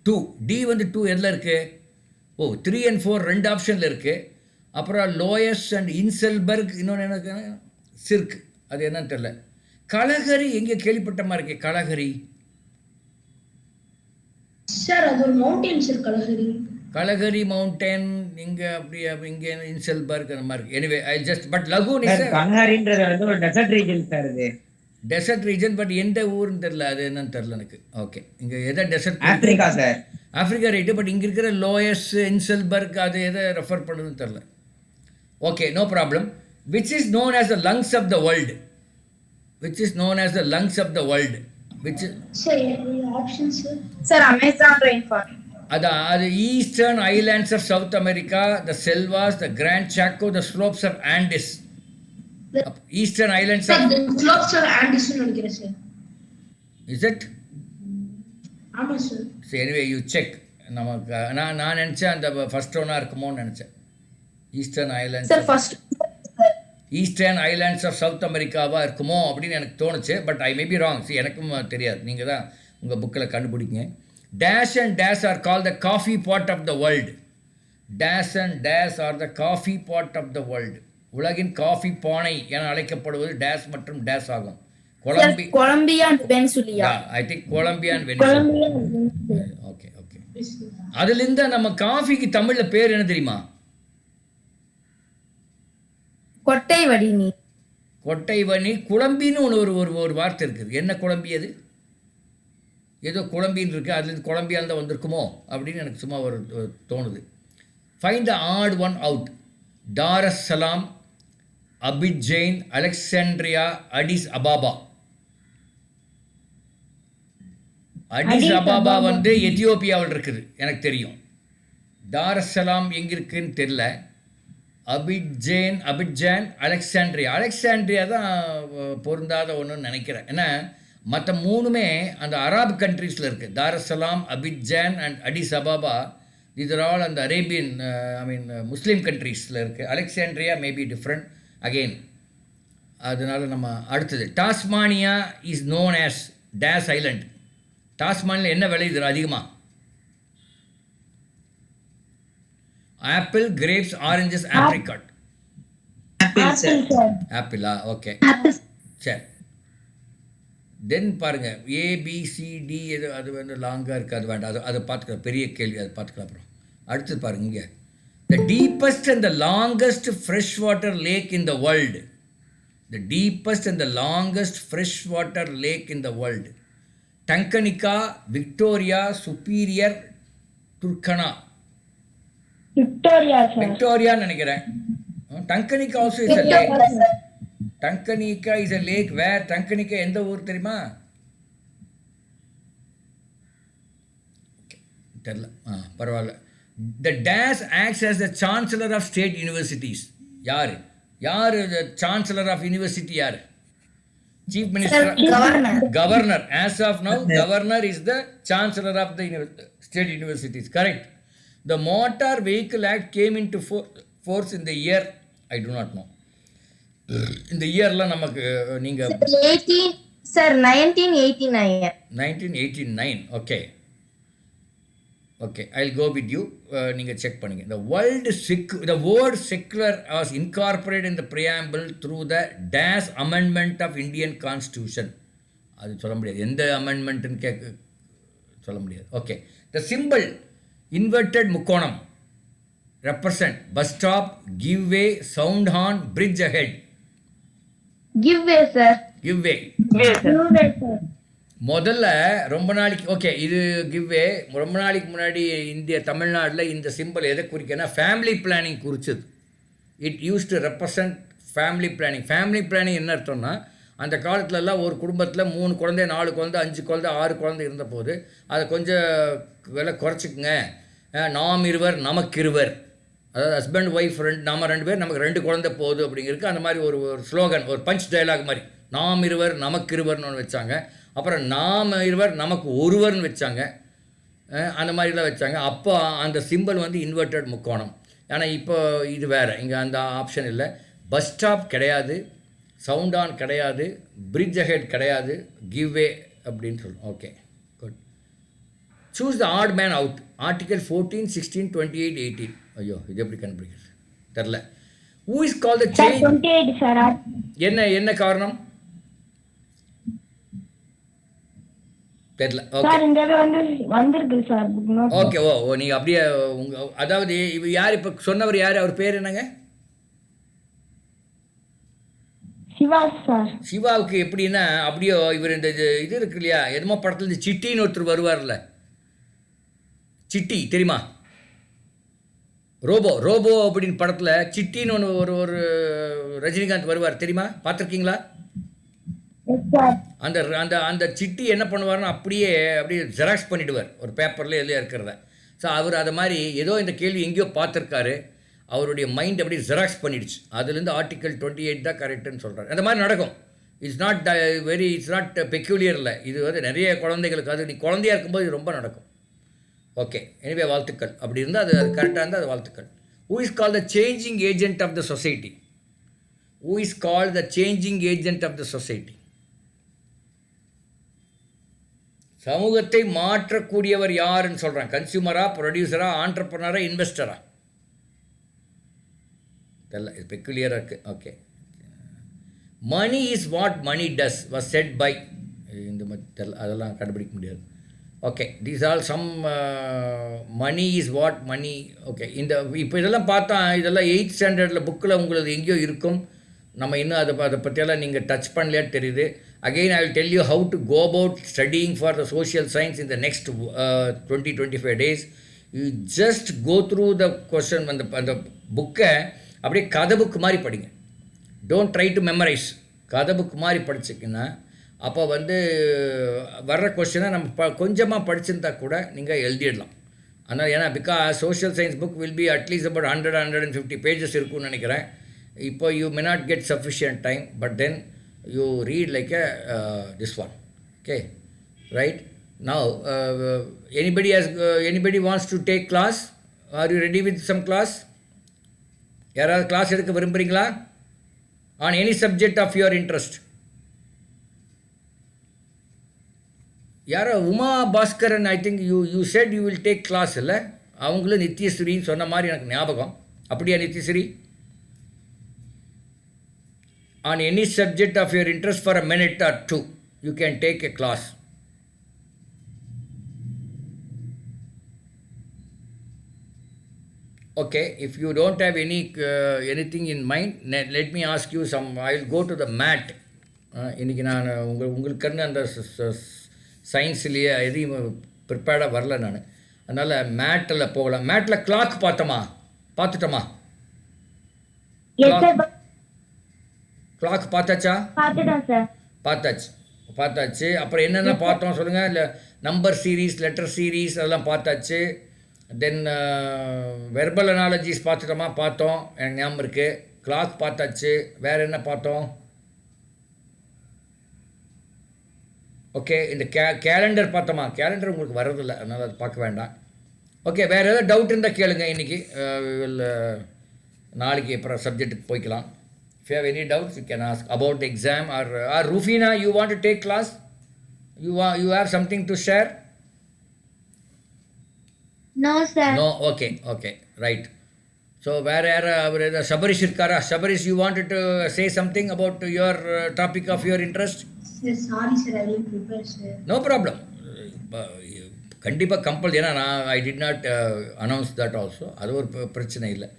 A: 2. D வந்து 2 எதில் இருக்குது? 3 and 4 2 ஆப்ஷனில் இருக்குது. அப்புறம் லோயஸ் அண்ட் இன்செல்பர்க், இன்னொன்று என்ன? சிர்க். அது என்னன்னு தெரில. கலகரி எங்கே கேள்விப்பட்ட மாதிரி இருக்கே? கலகரி
B: சார் அது ஒரு மவுண்டன்ஸ் இருக்கு கலஹரி.
A: கலகரி மவுண்டன் இங்கே அப்படி இங்கே இன்செல்பர்க் அந்த மாதிரி இருக்கு. Anyway I just but lagoon is
F: கலஹரின்றது வந்து ஒரு டெசர்ட் ரீஜன் சார் இது.
A: Desert region. பட் எந்த ஊருன்னு தெரில, அது என்னன்னு தெரில எனக்கு. ஓகே, இங்கே எதை desert?
F: Africa sir.
A: Africa right. But இங்கே இருக்கிற லோயஸ் இன்செல்பர்க் அது எதை ரெஃபர் பண்ணுதுன்னு தெரில. Okay, no problem. Which is known as the lungs of the world? Which is known as the lungs of the world? Which
B: sir options
E: sir Amazon rainforest.
A: அது eastern islands of south America, the selvas, the grand Chaco, the slopes of Andes. Eastern islands
B: sir
A: of
B: the slopes of Andes னு நினைக்கிறேன் sir.
A: Is it?
B: ஆமா sir.
A: சரி, anyway you check. நமக்கு நான் நினச்சேன் அந்த first ஒன்றா இருக்குமோன்னு நினச்சேன். Eastern islands
E: sir first
A: eastern islands of south அமெரிக்காவாக இருக்குமோ அப்படின்னு எனக்கு தோணுச்சு. But I may be wrong. சரி, எனக்கும் தெரியாது. நீங்கள் தான் உங்கள் புக்கில் கண்டுபிடிங்க. Dash and dash are call the coffee pot of the world. Dash and dash are the coffee pot of the world. உலகின் காஃபி பானை என அழைக்கப்படுவது டேஷ் மற்றும் டேஷ் ஆகும்.
C: Colombia and Venezuela.
A: I think Colombia and Venezuela. Okay okay. அதுலேருந்து நம்ம காஃபிக்கு தமிழில் பேர் என்ன தெரியுமா?
C: கொட்டை வடிநீ.
A: கொட்டை வனி. குழம்பின்னு ஒன்று ஒரு வார்த்தை இருக்குது. என்ன குழம்பி அது? ஏதோ குழம்பின்னு இருக்குது. அதுலேருந்து குழம்பியால் தான் வந்திருக்குமோ அப்படின்னு எனக்கு சும்மா ஒரு தோணுது. Find the odd one out. Dar es Salaam, Abidjan, Alexandria, Addis Ababa. Addis Ababa வந்து எத்தியோப்பியாவில் இருக்குது எனக்கு தெரியும். டாரஸ் சலாம் எங்கே இருக்குன்னு தெரில. அபிஜான், அலெக்சாண்ட்ரியா தான் பொருந்தாத ஒன்றுன்னு நினைக்கிறேன். ஏன்னா மற்ற மூணுமே அந்த அரபு கண்ட்ரீஸில் இருக்குது. Dar es Salaam, Abidjan and Addis Ababa, these are all அந்த அரேபியன் முஸ்லீம் கண்ட்ரீஸில் இருக்குது. Alexandria maybe different again. அதனால் நம்ம அடுத்தது Tasmania is known as dash island. டாஸ்மானியில் என்ன விளையுது அதிகமாக? Apple, grapes, oranges, apricot. ஆப்பிளா? ஓகே சரி. தென் பாருங்கள் ஏபிசிடி எது அது வந்து லாங்காக இருக்குது. அது வேண்டாம். அதை பார்த்துக்கலாம். பெரிய கேள்வி, அதை பார்த்துக்கலாம் அப்புறம். அடுத்து பாருங்க இங்கே. The deepest and the longest fresh water lake in the world. The deepest and the longest fresh water lake in the world. Tanganyika, Victoria, Superior, Turkana. விக்டோரியான்னு நினைக்கிறேன். Tanganyika also is a lake. Tanganyika is a lake where Tanganyika எந்த ஊர் தெரியுமா? தெரியல. பரவாயில்ல. The dash acts as the chancellor of state universities. யார் chancellor of university? யார்? Chief Minister, Governor. As of now, Governor is the Chancellor of the State Universities. Correct. The Motor Vehicle Act came into force in the year, I do not know. In the year la namak neenga 1989. Okay, I'll go with you. Neenga check பண்ணுங்க. The word secular was incorporated in the preamble through the dash amendment of Indian Constitution. அது சொல்ல முடியாது. எந்த அமெண்ட்மெண்ட்னு சொல்ல முடியாது. Okay. The symbol inverted முக்கோணம் represent bus stop, give way, sound horn, bridge ahead.
E: Give way, sir.
A: Give way. முதல்ல ரொம்ப நாளைக்கு ஓகே இது கிவ்வே ரொம்ப நாளைக்கு முன்னாடி இந்திய தமிழ்நாட்டில் இந்த சிம்பிள் எதை குறிக்கன்னா ஃபேமிலி பிளானிங் குறிச்சது. It use to represent family planning. Family planning என்ன அர்த்தம்னா அந்த காலத்துலலாம் ஒரு குடும்பத்தில் 3 குழந்தை 4 குழந்தை 5 குழந்தை 6 குழந்தை இருந்தபோது அதை கொஞ்சம் விலை குறைச்சிக்குங்க. நாம் இருவர் நமக்கு இருவர், அதாவது ஹஸ்பண்ட் ஒய்ஃப் நம்ம 2 பேர் நமக்கு 2 குழந்தை போகுது அப்படிங்கிறதுக்கு அந்த மாதிரி ஒரு ஸ்லோகன், ஒரு பஞ்ச் டயலாக் மாதிரி நாம் இருவர் நமக்கு இருவர்னு ஒன்று வச்சாங்க. அப்புறம் நாம் இருவர் நமக்கு ஒருவர்னு வச்சாங்க. அந்த மாதிரிலாம் வச்சாங்க. அப்போ அந்த சிம்பிள் வந்து இன்வெர்டட் முக்கோணம். ஆனால் இப்போ இது வேறு, இங்கே அந்த ஆப்ஷன் இல்லை. பஸ் ஸ்டாப் கிடையாது, சவுண்ட் ஆன் கிடையாது, பிரிட்ஜ் அஹெட் கிடையாது, கிவ் வே அப்படின்னு சொல்லுவோம். Okay good. Choose the odd man out. Article 14, 16, 28, 18. ஐயோ இது எப்படி கண்டுபிடிக்கிறது தெரில. Who is call the change? என்ன காரணம்? தெரியல. ஓகே
E: சார் இந்த தடவை வந்து வந்திருக்கு சார் புக் நோட்.
A: ஓகே நீங்கள் அப்படியே அதாவது யார் இப்போ சொன்னவர் யார், அவர் பேர் என்னங்க?
E: சிவா சார்.
A: சிவாவுக்கு எப்படின்னா அப்படியோ இவர் இந்த இது இருக்கு இல்லையா, எதுமோ படத்துல இந்த சிட்டின்னு ஒருத்தர் வருவார்ல, சிட்டி தெரியுமா? ரோபோ அப்படின்னு படத்தில் சிட்டின்னு ஒன்று ஒரு ரஜினிகாந்த் வருவார் தெரியுமா, பார்த்துருக்கீங்களா? அந்த அந்த அந்த சிட்டி என்ன பண்ணுவார்னா அப்படியே ஜெராக்ஸ் பண்ணிவிடுவார் ஒரு பேப்பரில் எதுலையும் இருக்கிறத. ஸோ அவர் அதை மாதிரி ஏதோ இந்த கேள்வி எங்கேயோ பார்த்துருக்காரு, அவருடைய மைண்ட் அப்படி ஜெராக்ஸ் பண்ணிடுச்சு. அதுலேருந்து ஆர்டிகல் 28 தான் கரெக்டுன்னு சொல்கிறார். அந்த மாதிரி நடக்கும். இட்ஸ் நாட் பெக்யூலியர் இல்லை, இது வந்து நிறைய குழந்தைகளுக்கு, அது நீ குழந்தையாக இருக்கும்போது இது ரொம்ப நடக்கும். ஓகே எனிவே வாழ்த்துக்கள். அப்படி இருந்தால் அது கரெக்டாக இருந்தால் அது வாழ்த்துக்கள். Who is called the changing agent of the society? Who is called the changing agent of the society? சமூகத்தை மாற்றக்கூடியவர் யாருன்னு சொல்கிறான்? கன்சியூமரா, ப்ரொடியூசரா, ஆண்டர்ப்ரனரா, இன்வெஸ்டரா? தெரியல, இது பெக்குலியராக இருக்குது. Okay, money is what money does was set by, இந்த மாதிரி தெரியல, அதெல்லாம் கண்டுபிடிக்க முடியாது. Okay, these all sum money is what money. Okay, இந்த இப்போ இதெல்லாம் பார்த்தா இதெல்லாம் 8th ஸ்டாண்டர்டில் புக்கில் உங்களுக்கு எங்கேயோ இருக்கும். நம்ம இன்னும் அதை பற்றியெல்லாம் நீங்கள் டச் பண்ணலையா தெரியுது. Again I will tell you how to go about studying for the social science in the next 20-25 days. You just go through the question. அந்த புக்கை அப்படியே கதை புக்கு மாதிரி படிங்க. Don't try to memorize. கதை புக்கு மாதிரி படிச்சிங்கன்னா அப்போ வந்து வர்ற கொஸ்டினை நம்ம கொஞ்சமாக படிச்சிருந்தா கூட நீங்கள் எழுதிடலாம். ஆனால் ஏன்னா because social science book will be at least about 100-150 pages இருக்கும்னு நினைக்கிறேன். இப்போ you may not get sufficient time, but then you read like this one. Okay right. Now anybody wants to take class? Are you ready with some class? யாராவது class எடுக்க விரும்புகிறீங்களா on any subject of your interest? யாரோ Uma Baskaran, I think you said you will take class இல்லை? அவங்களும் நித்யஸ்ரீன்னு சொன்ன மாதிரி எனக்கு ஞாபகம். அப்படியா Nithyasri? On any subject of your interest for a minute or 2 you can take a class. Okay, if you don't have anything in mind, let me ask you some. I will go to the mat. இன்றைக்கி நான் உங்களுக்குன்னு அந்த சயின்ஸ்லேயே எதையும் ப்ரிப்பேர்டாக வரல நான். அதனால் மேட்டில் போகலாம். மேட்டில் கிளாக் பார்த்துட்டோமா? கிளாக் பார்த்தாச்சா? பார்த்தாச்சு. அப்புறம் என்னென்ன பார்த்தோம் சொல்லுங்கள். இல்லை நம்பர் சீரீஸ், லெட்டர் சீரீஸ் அதெல்லாம் பார்த்தாச்சு. தென் வெர்பல் அனாலஜிஸ் பார்த்துட்டோமா? பார்த்தோம், எனக்கு ஞாபகம் இருக்குது. கிளாக் பார்த்தாச்சு. வேறு என்ன பார்த்தோம்? ஓகே, இந்த கேலண்டர் பார்த்தோமா? கேலண்டர் உங்களுக்கு வர்றதில்லை, அதனால் அது பார்க்க வேண்டாம். ஓகே, வேறு ஏதாவது டவுட் இருந்தால் கேளுங்க. இன்றைக்கி நாளைக்கு அப்புறம் சப்ஜெக்ட்டுக்கு போய்க்கலாம். If you have any doubts, you can ask about the exam. Or Rufina, you want to take class? You have something to share?
E: No sir.
A: No, okay, right. So where are Sabarish irkara? Sabarish, you wanted to say something about your topic of your interest?
B: Sir, sorry sir, I didn't prepare sir.
A: No problem. கண்டிப்பாக கம்பல், ஏன்னா நான் I did not announce that also. அது ஒரு பிரச்சனை இல்லை.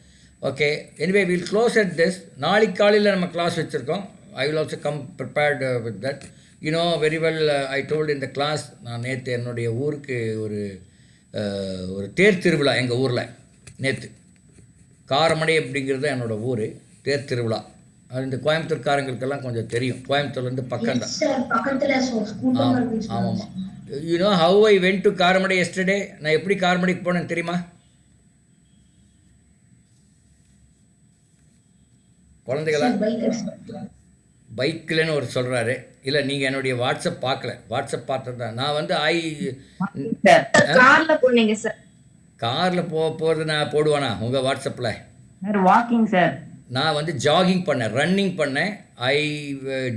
A: Okay, anyway will close at this. நாளைக்கு காலையில் நம்ம கிளாஸ் வச்சுருக்கோம். I will also come prepared with that. You know very well I told in the class. நான் நேற்று என்னுடைய ஊருக்கு ஒரு தேர் திருவிழா எங்கள் ஊரில் நேற்று. காரமடை அப்படிங்கிறது என்னோடய ஊர். தேர் திருவிழா அது இந்த கோயம்புத்தூர்காரங்களுக்கெல்லாம் கொஞ்சம் தெரியும். கோயம்புத்தூர்லேருந்து பக்கம் தான். ஆமாம். You know how I went to Karamadai yesterday? நான் எப்படி காரமடைக்கு போனேன்னு தெரியுமா? குழந்தைகளா? பைக்கில்னு ஒரு சொல்கிறாரு. இல்லை, நீங்கள் என்னுடைய வாட்ஸ்அப் பார்க்கல. வாட்ஸ்அப் பார்த்தது தான். நான் வந்து காரில் போகிறது நான் போடுவானா உங்கள் வாட்ஸ்அப்பில்?
F: Walking sir.
A: நான் வந்து ஜாகிங் பண்ணேன், ரன்னிங் பண்ணேன். I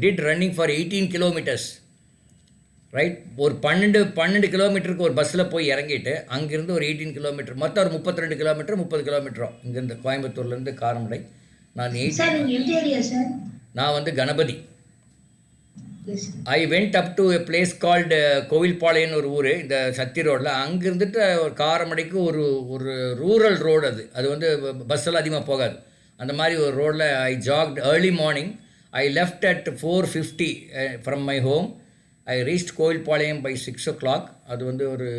A: did running for 18 kilometers. Right, ஒரு 12 கிலோமீட்டருக்கு ஒரு பஸ்ஸில் போய் இறங்கிட்டு அங்கேருந்து ஒரு 18 கிலோமீட்டர், மொத்தம் ஒரு 32 கிலோமீட்டர், 30 கிலோமீட்டரும் இங்கேருந்து கோயம்புத்தூர்லேருந்து காரமடை. நான் வந்து Ganapathy
B: Yes.
A: I went up to a place called கோவில்பாளையம்னு ஒரு ஊர் இந்த சத்தி ரோட்டில். அங்கே இருந்துட்டு ஒரு காரமடைக்கு ஒரு ஒரு ரூரல் ரோடு அது. அது வந்து பஸ் எல்லாம் அதிகமாக போகாது. அந்த மாதிரி ஒரு ரோடில் I jogged early morning. I left at 4:50 from my home. I reached Kovilpalayam by 6 o'clock. அது வந்து ஒரு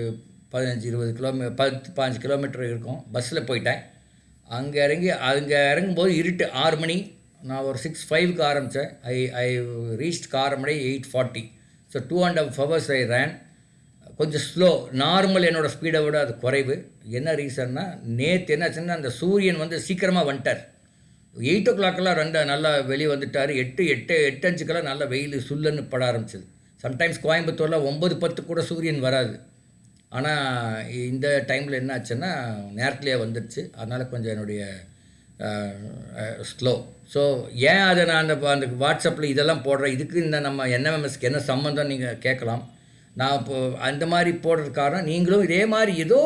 A: 15-20 15 கிலோமீட்டர் இருக்கும். பஸ்ஸில் போயிட்டேன். அங்கே இறங்கும்போது இருட்டு 6 மணி. நான் ஒரு 6:05க்கு ஆரம்பித்தேன். ஐ ரீச்ட் காரமடை 8:40. ஸோ 2.5 hours ஐ ரேன். கொஞ்சம் ஸ்லோ, நார்மல் என்னோடய ஸ்பீடை விட அது குறைவு. என்ன ரீசன்னா, நேற்று என்னாச்சுன்னா அந்த சூரியன் வந்து சீக்கிரமாக வந்துட்டார். 8 o'clockலாம் நல்லா வெளியே வந்துட்டார். 8:05க்கெல்லாம் நல்லா வெயில் சுல்லுன்னு பட ஆரம்பிச்சிது. சம்டைம்ஸ் கோயம்புத்தூரில் 9:10 கூட சூரியன் வராது. ஆனால் இந்த டைமில் என்ன ஆச்சுன்னா நேரத்துலேயே வந்துடுச்சு. அதனால் கொஞ்சம் என்னுடைய ஸ்லோ. ஸோ ஏன் அதை நான் அந்த வாட்ஸ்அப்பில் இதெல்லாம் போடுறேன், இதுக்கு இந்த நம்ம என்எம்எம்எஸ்க்கு என்ன சம்மந்தம் நீங்கள் கேட்கலாம். நான் இப்போது அந்த மாதிரி போடுறது காரணம், நீங்களும் இதே மாதிரி ஏதோ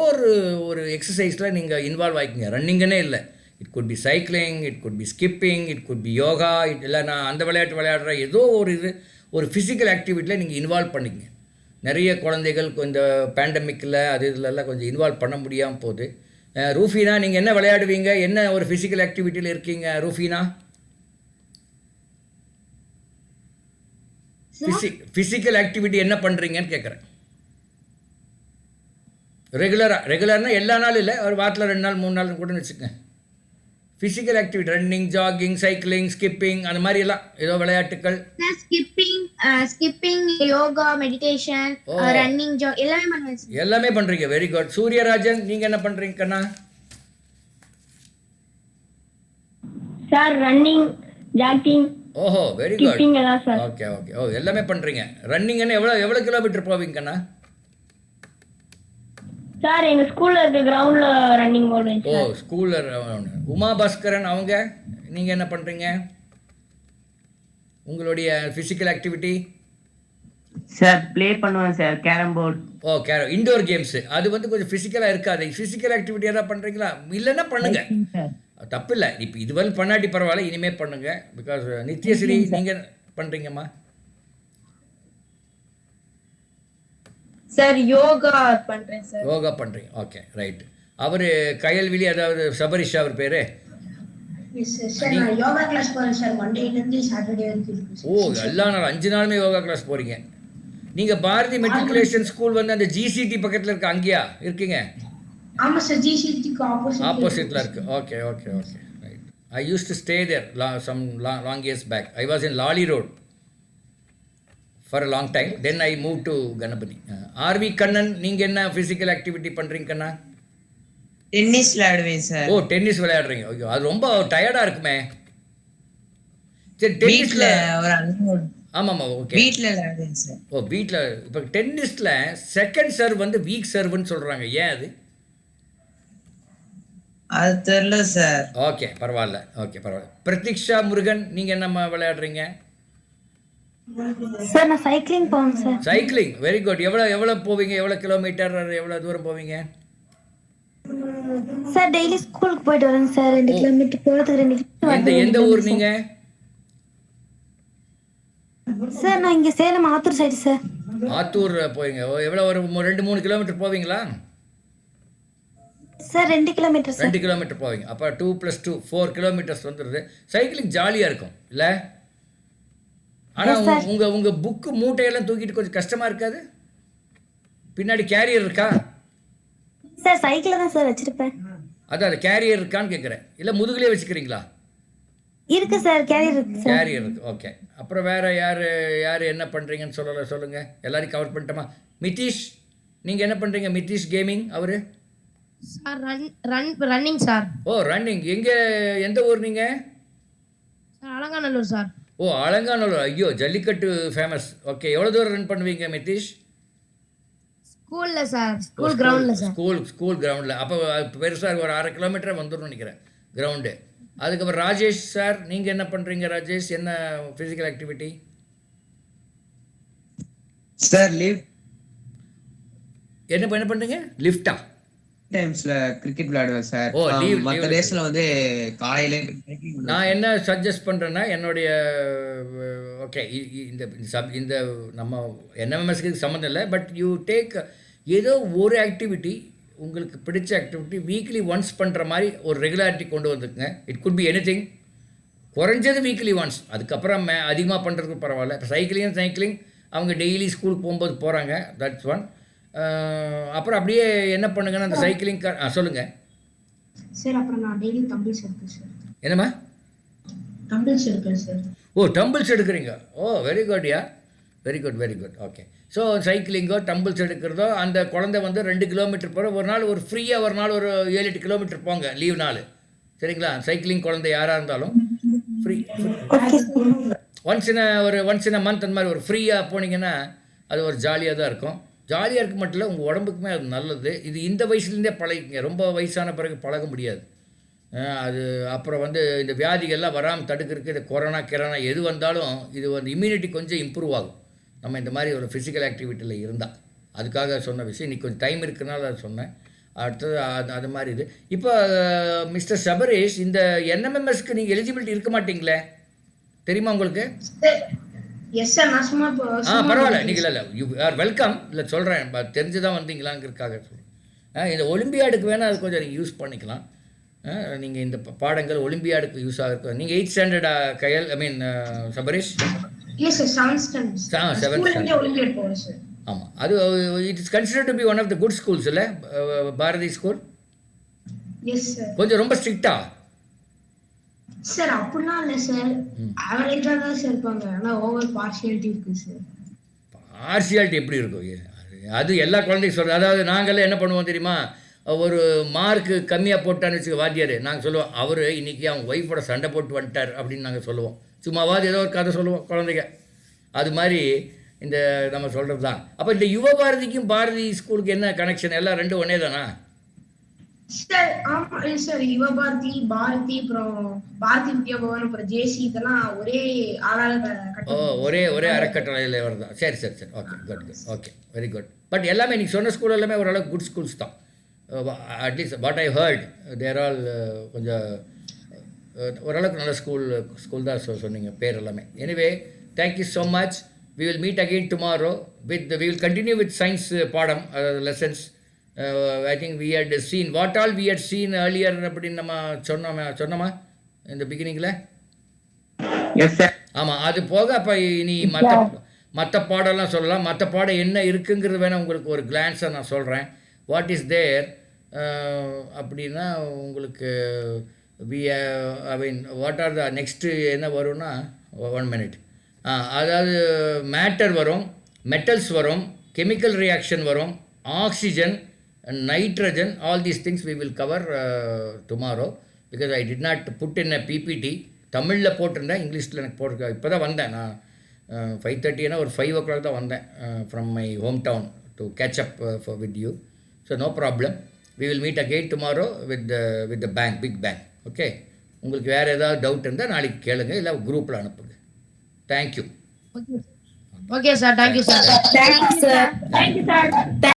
A: ஒரு எக்ஸசைஸில் நீங்கள் இன்வால்வ் ஆகிக்கிங்க. ரன்னிங்கன்னே இல்லை, it could be cycling, it could be skipping, it could be yoga, இல்லை நான் அந்த விளையாட்டு விளையாடுற ஏதோ ஒரு ஃபிசிக்கல் ஆக்டிவிட்டியில் நீங்கள் இன்வால்வ் பண்ணிக்கங்க. நிறைய குழந்தைகள் இந்த பேண்டமிக்கில் இதுலலாம் கொஞ்சம் இன்வால்வ் பண்ண முடியாமல் போகுது. ரூஃபினா, நீங்கள் என்ன விளையாடுவீங்க, என்ன ஒரு ஃபிசிக்கல் ஆக்டிவிட்டியில் இருக்கீங்க ரூஃபினா? ஃபிசிக்கல் ஆக்டிவிட்டி என்ன பண்ணுறீங்கன்னு கேட்குறேன். ரெகுலர்னா எல்லா நாளும் இல்லை, ஒரு வாரத்தில் 2 நாள் 3 நாள் கூட வச்சுக்கங்க. Physical activity running, jogging, cycling, skipping, அந்த மாதிரி எல்லாம் ஏதோ விளையாட்டுகள்.
E: Skipping, yoga, meditation, running, jog எல்லாமே பண்ணுவேன்.
A: எல்லாமே பண்ணுறீங்க, வெரி குட். சூரியராஜன், நீங்கள் என்ன பண்ணுறீங்க கண்ணா?
E: Sir running, jogging.
A: ஓஹோ, வெரி குட். ஓகே. ஓ, எல்லாமே பண்ணுறீங்க. ரன்னிங்னு எவ்வளோ கிலோமீட்டர் போவீங்க கண்ணா?
E: சார் எங்க ஸ்கூல்ல இருக்க கிரவுண்ட்ல ரன்னிங் ஓடுவேன்.
A: ஓ, ஸ்கூலில். உமா பாஸ்கரன், அவங்க நீங்கள் என்ன பண்ணுறீங்க, உங்களுடைய ஃபிசிக்கல் ஆக்டிவிட்டி?
F: சார் ப்ளே பண்ணுவேன் சார், கேரம் போர்டு.
A: ஓ, இண்டோர் கேம்ஸு. அது வந்து கொஞ்சம் ஃபிசிக்கலாக இருக்காது. ஃபிசிக்கல் ஆக்டிவிட்டி எதாவது பண்ணுறீங்களா? இல்லைன்னா பண்ணுங்கள், தப்பு இல்லை. இப்போ இதுவரை பண்ணாட்டி பரவாயில்ல, இனிமேல் பண்ணுங்கள். பிகாஸ் நித்யஸ்ரீ, நீங்கள் பண்ணுறீங்கம்மா?
G: சார் யோகா பண்றேன் சார்.
A: யோகா பண்ணுறீங்க, ஓகே, ரைட். அவர் கயல்விழி, அதாவது சபரிஷா அவர் பேர்.
B: சார் நான் யோகா கிளாஸ் போறேன் சார், மண்டேலேருந்து சாட்டர்டே வரைக்கும்.
A: ஓ, எல்லா நாளும் 5 நாளுமே யோகா கிளாஸ் போகிறீங்க. நீங்கள் பாரதி மெட்ரிகுலேஷன் ஸ்கூல் வந்து அந்த ஜிசிடி பக்கத்தில் இருக்க அங்கேயா இருக்கீங்க?
B: ஆமாம் சார், ஜிசிடிக்கு
A: ஆப்போசிட்டில் இருக்குது. Okay, right. I use to stay there some long years back. I was in Lali Road for a long time. Then I moved to Ganapati. RV Kannan, நீங்கள் என்ன ஃபிசிக்கல் ஆக்டிவிட்டி பண்ணுறீங்க கண்ணா?
D: டென்னிஸ் விளையாடுவேன் sir.
A: ஓ, tennis விளையாடுறீங்க. Okay, அது ரொம்ப டயர்டாக இருக்குமே. சரி,
D: வீட்ல
A: டென்னிஸில்.
D: ஒரு அனுபவம்.
A: ஆமாம், ஓகே.
D: வீட்ல விளையாடுவேன் சார்.
A: ஓ, வீட்டில். இப்போ டென்னிஸில் செகண்ட் சர்வ் வந்து வீக் சர்வ்னு சொல்கிறாங்க, ஏன் அது?
D: அது தெரியல சார்.
A: ஓகே, பரவாயில்ல. பிரதீக்ஷா முருகன், நீங்கள் என்னம்மா விளையாடுறீங்க?
E: சார் நான் சைக்கிளிங் போவேன் சார்.
A: Cycling, very good. எவ்வளோ போவீங்க, எவ்வளோ கிலோமீட்டர், எவ்வளோ தூரம் போவீங்க?
E: சார் டெய்லி ஸ்கூலுக்கு போயிட்டு வரேன் சார். 2 கிலோமீட்டர் போறதுக்கு 2 கிலோமீட்டர்.
A: எந்த ஊர் நீங்க?
E: சார் நான் இங்க சேலம் ஆத்தூர் சைடு சார்.
A: ஆத்தூர் போவீங்க. எவ்வளோ, ஒரு 2-3 கிலோமீட்டர் போவீங்களா?
E: Sir 2 kilometre sir.
A: 2 கிலோமீட்டர் போவீங்க. அப்போ 2 + 2 4 கிலோமீட்டர்ஸ் வந்துடுது. சைக்கிளிங் ஜாலியாக இருக்கும் இல்லை? ஆனால் உங்கள் புக்கு மூட்டையெல்லாம் தூக்கிட்டு கொஞ்சம் கஷ்டமாக இருக்காது? பின்னாடி கேரியர் இருக்கா?
E: சார் சைக்கிள் தான் சார் வச்சிருப்பேன்.
A: அதான் கேரியர் இருக்கான்னு கேட்குறேன். இல்லை முதுகுலேயே வச்சுக்கிறீங்களா?
E: இருக்கு சார், கேரியர் இருக்கு சார்.
A: கேரியர் இருக்கு, ஓகே. அப்புறம் வேறு யார் என்ன பண்ணுறீங்கன்னு சொல்லுங்கள். எல்லாரையும் கவர் பண்ணிட்டோமா? மிதீஷ், நீங்கள் என்ன பண்ணுறீங்க? மிதீஷ் கேமிங், அவர்
C: சார் ரன்னிங் சார்.
A: ஓ, ரன்னிங். எந்த ஊர் நீங்கள்?
C: Sir Alanganallur sir.
A: ஓ, அலங்காநல்லூர். ஐயோ, ஜல்லிக்கட்டு ஃபேமஸ். ஓகே, எவ்வளோ தூரம் ரன் பண்ணுவீங்க மிதீஷ்?
C: ஸ்கூல்ல சார், ஸ்கூல் கிரவுண்ட்ல சார்.
A: ஸ்கூல் கிரவுண்டில். அப்போ பெருசாக ஒரு 1/2 கிலோமீட்டர் வந்துடும் நினைக்கிறேன் கிரவுண்டு. அதுக்கப்புறம் ராஜேஷ் சார், நீங்கள் என்ன பண்ணுறீங்க ராஜேஷ்? என்ன ஃபிசிக்கல் ஆக்டிவிட்டி?
F: Sir lift.
A: என்ன பண்ணுறீங்க? லிஃப்டா?
H: டைம்ஸ்ல கிரிக்கெட் விளையாடுவேன் சார்.
A: ஓ, leave
H: மற்ற டேஸ்ல வந்து காலையில
A: நான் என்ன சஜஸ்ட் பண்ணுறேன்னா என்னுடைய ஓகே இந்த இந்த நம்ம என்எம்எஸ்க்கு சம்மந்தம் இல்லை, பட் யூ டேக் ஏதோ ஒரு ஆக்டிவிட்டி உங்களுக்கு பிடிச்ச ஆக்டிவிட்டி வீக்லி ஒன்ஸ் பண்ணுற மாதிரி ஒரு ரெகுலாரிட்டி கொண்டு வந்துக்குங்க. இட் குட் பி எனிதிங், குறைஞ்சது வீக்லி ஒன்ஸ். அதுக்கப்புறம் அதிகமாக பண்ணுறதுக்கு பரவாயில்ல. இப்போ சைக்கிளிங் அவங்க டெய்லி ஸ்கூலுக்கு போகும்போது போகிறாங்க, தட்ஸ் ஒன். அப்புறம் அப்படியே என்ன பண்ணுங்கன்னா அந்த சைக்கிளிங் சொல்லுங்கள்
B: சார். அப்புறம் நான் டெய்லி தம்பிள்ஸ் எடுப்பேன் சார்.
A: என்னம்மா?
B: தம்பிள்ஸ் எடுப்பேன் சார்.
A: ஓ, டம்பிள்ஸ் எடுக்கிறீங்க. ஓ, very good yeah, very good. Okay. So சைக்கிளிங்கோ டம்பிள்ஸ் எடுக்கிறதோ, அந்த குழந்தை வந்து 2 கிலோமீட்டர் போகிற ஒரு நாள், ஒரு ஃப்ரீயாக ஒரு நாள் ஒரு 7-8 கிலோமீட்டர் போங்க லீவ் நாள், சரிங்களா? சைக்கிளிங் குழந்தை யாராக இருந்தாலும் free once in a month அந்த மாதிரி ஒரு ஃப்ரீயாக போனீங்கன்னா அது ஒரு ஜாலியாக தான் இருக்கும். ஜாலியாக இருக்க மட்டும் இல்லை, உங்கள் உடம்புக்குமே அது நல்லது. இது இந்த வயசுலேருந்தே பழகிங்க, ரொம்ப வயசான பிறகு பழக முடியாது. அது அப்புறம் வந்து இந்த வியாதிகள்லாம் வராமல் தடுக்கிறதுக்கு இந்த கொரோனா எது வந்தாலும் இது வந்து இம்யூனிட்டி கொஞ்சம் இம்ப்ரூவ் ஆகும் நம்ம இந்த மாதிரி ஒரு ஃபிசிக்கல் ஆக்டிவிட்டியில் இருந்தால். அதுக்காக சொன்ன விஷயம். இன்றைக்கி கொஞ்சம் டைம் இருக்குனால அதை சொன்னேன். அடுத்தது அது மாதிரி இது. இப்போ மிஸ்டர் சபரேஷ், இந்த என்எம்எம்எஸ்க்கு நீங்கள் எலிஜிபிலிட்டி இருக்க மாட்டீங்களே, தெரியுமா உங்களுக்கு?
B: Yes sir. நான் சும்மா
A: பரவாயில்ல, நீங்கள் இல்லை யூ ஆர் வெல்கம். இல்லை சொல்கிறேன், தெரிஞ்சு தான் வந்தீங்களாங்கிறதுக்காக சொல்கிறேன். இந்த ஒலிம்பியாடுக்கு வேணால் அது கொஞ்சம் நீங்கள் யூஸ் பண்ணிக்கலாம். நீங்கள் இந்த பாடங்கள் ஒலிம்பியாடுக்கு யூஸ் ஆகிருக்கும். நீங்கள் 8th ஸ்டாண்டர்ட் கையல், ஐ மீன் சபரேஷ்?
B: இல்லை சார், 7th ஸ்டாண்டர்ட் ஒலிம்பியாட் போகிறேன் சார்.
A: ஆமாம், அது it is considered to be one of the good schools இல்லை பாரதி ஸ்கூல்?
B: Yes sir.
A: கொஞ்சம் ரொம்ப ஸ்ட்ரிக்டா
B: சார்? அப்படிலாம் இல்லை சார், ஆவரேஜாக தான் சார் இருப்பாங்க. ஆனால் ஓவர் பார்ஷியாலிட்டி இருக்குது சார்.
A: பார்ஷியாலிட்டி எப்படி இருக்கும்? அது எல்லா குழந்தைக்கும் சொல்கிறது. அதாவது நாங்கள்லாம் என்ன பண்ணுவோம் தெரியுமா? ஒரு மார்க்கு கம்மியாக போட்டான்னு வச்சுக்க வாத்தியார், நாங்கள் சொல்லுவோம் அவர் இன்றைக்கி அவங்க ஒய்ஃபோட சண்டை போட்டு வந்துட்டார் அப்படின்னு நாங்கள் சொல்லுவோம். சும்மாவாது ஏதோ ஒரு கதை சொல்லுவோம் குழந்தைங்க. அது மாதிரி இந்த நம்ம சொல்கிறது தான். அப்போ இந்த யுவ பாரதிக்கும் பாரதி ஸ்கூலுக்கு என்ன கனெக்ஷன்? எல்லாம் ரெண்டும் ஒன்றே தானா
B: சார்? ஆமாம் சார். யுவ பாரதி, அப்புறம் பாரதி வித்யா பவன், அப்புறம் ஜேசி, இதெல்லாம் ஒரே ஆளாக.
A: ஓ, ஒரே அறக்கட்டளையில் வருதா? சரி. Okay, good. Okay, very good. But எல்லாமே நீங்கள் சொன்ன ஸ்கூல் எல்லாமே ஓரளவுக்கு குட் ஸ்கூல்ஸ் தான். At least what I heard they're all கொஞ்சம் ஓரளவுக்கு நல்ல ஸ்கூல் தான் சொன்னீங்க பேர் எல்லாமே. Anyway, thank you so much. We will meet again tomorrow we will continue with science பாடம் lessons. I think we had seen what all we had seen earlier அப்படின்னு நம்ம சொன்னோமா இந்த பிகினிங்கில்? ஆமாம், அது போக அப்போ இனி மற்ற பாடம்லாம் சொல்லலாம். மற்ற பாடம் என்ன இருக்குங்கிறது வேணால் உங்களுக்கு ஒரு கிளான்ஸாக நான் சொல்கிறேன். வாட் இஸ் தேர் அப்படின்னா உங்களுக்கு I mean what are the next என்ன வரும்னா 1 minute. அதாவது மேட்டர் வரும், மெட்டல்ஸ் வரும், கெமிக்கல் ரியாக்ஷன் வரும், oxygen, nitrogen, all these things we will cover tomorrow because I did not put in a PPT. தமிழில் போட்டிருந்தேன், இங்கிலீஷில் எனக்கு போட்டிருக்கேன். இப்போ தான் வந்தேன் நான் 5:30 ஒரு 5 o'clock தான் வந்தேன் from my home town to catch up with you. So no problem. We will meet again tomorrow with the bank, big bank. Okay, உங்களுக்கு வேறு ஏதாவது டவுட் இருந்தால் நாளைக்கு கேளுங்க, இல்லை குரூப்பில் அனுப்புங்க. Thank you.
C: Okay sir, thank you sir.
G: Thank you sir.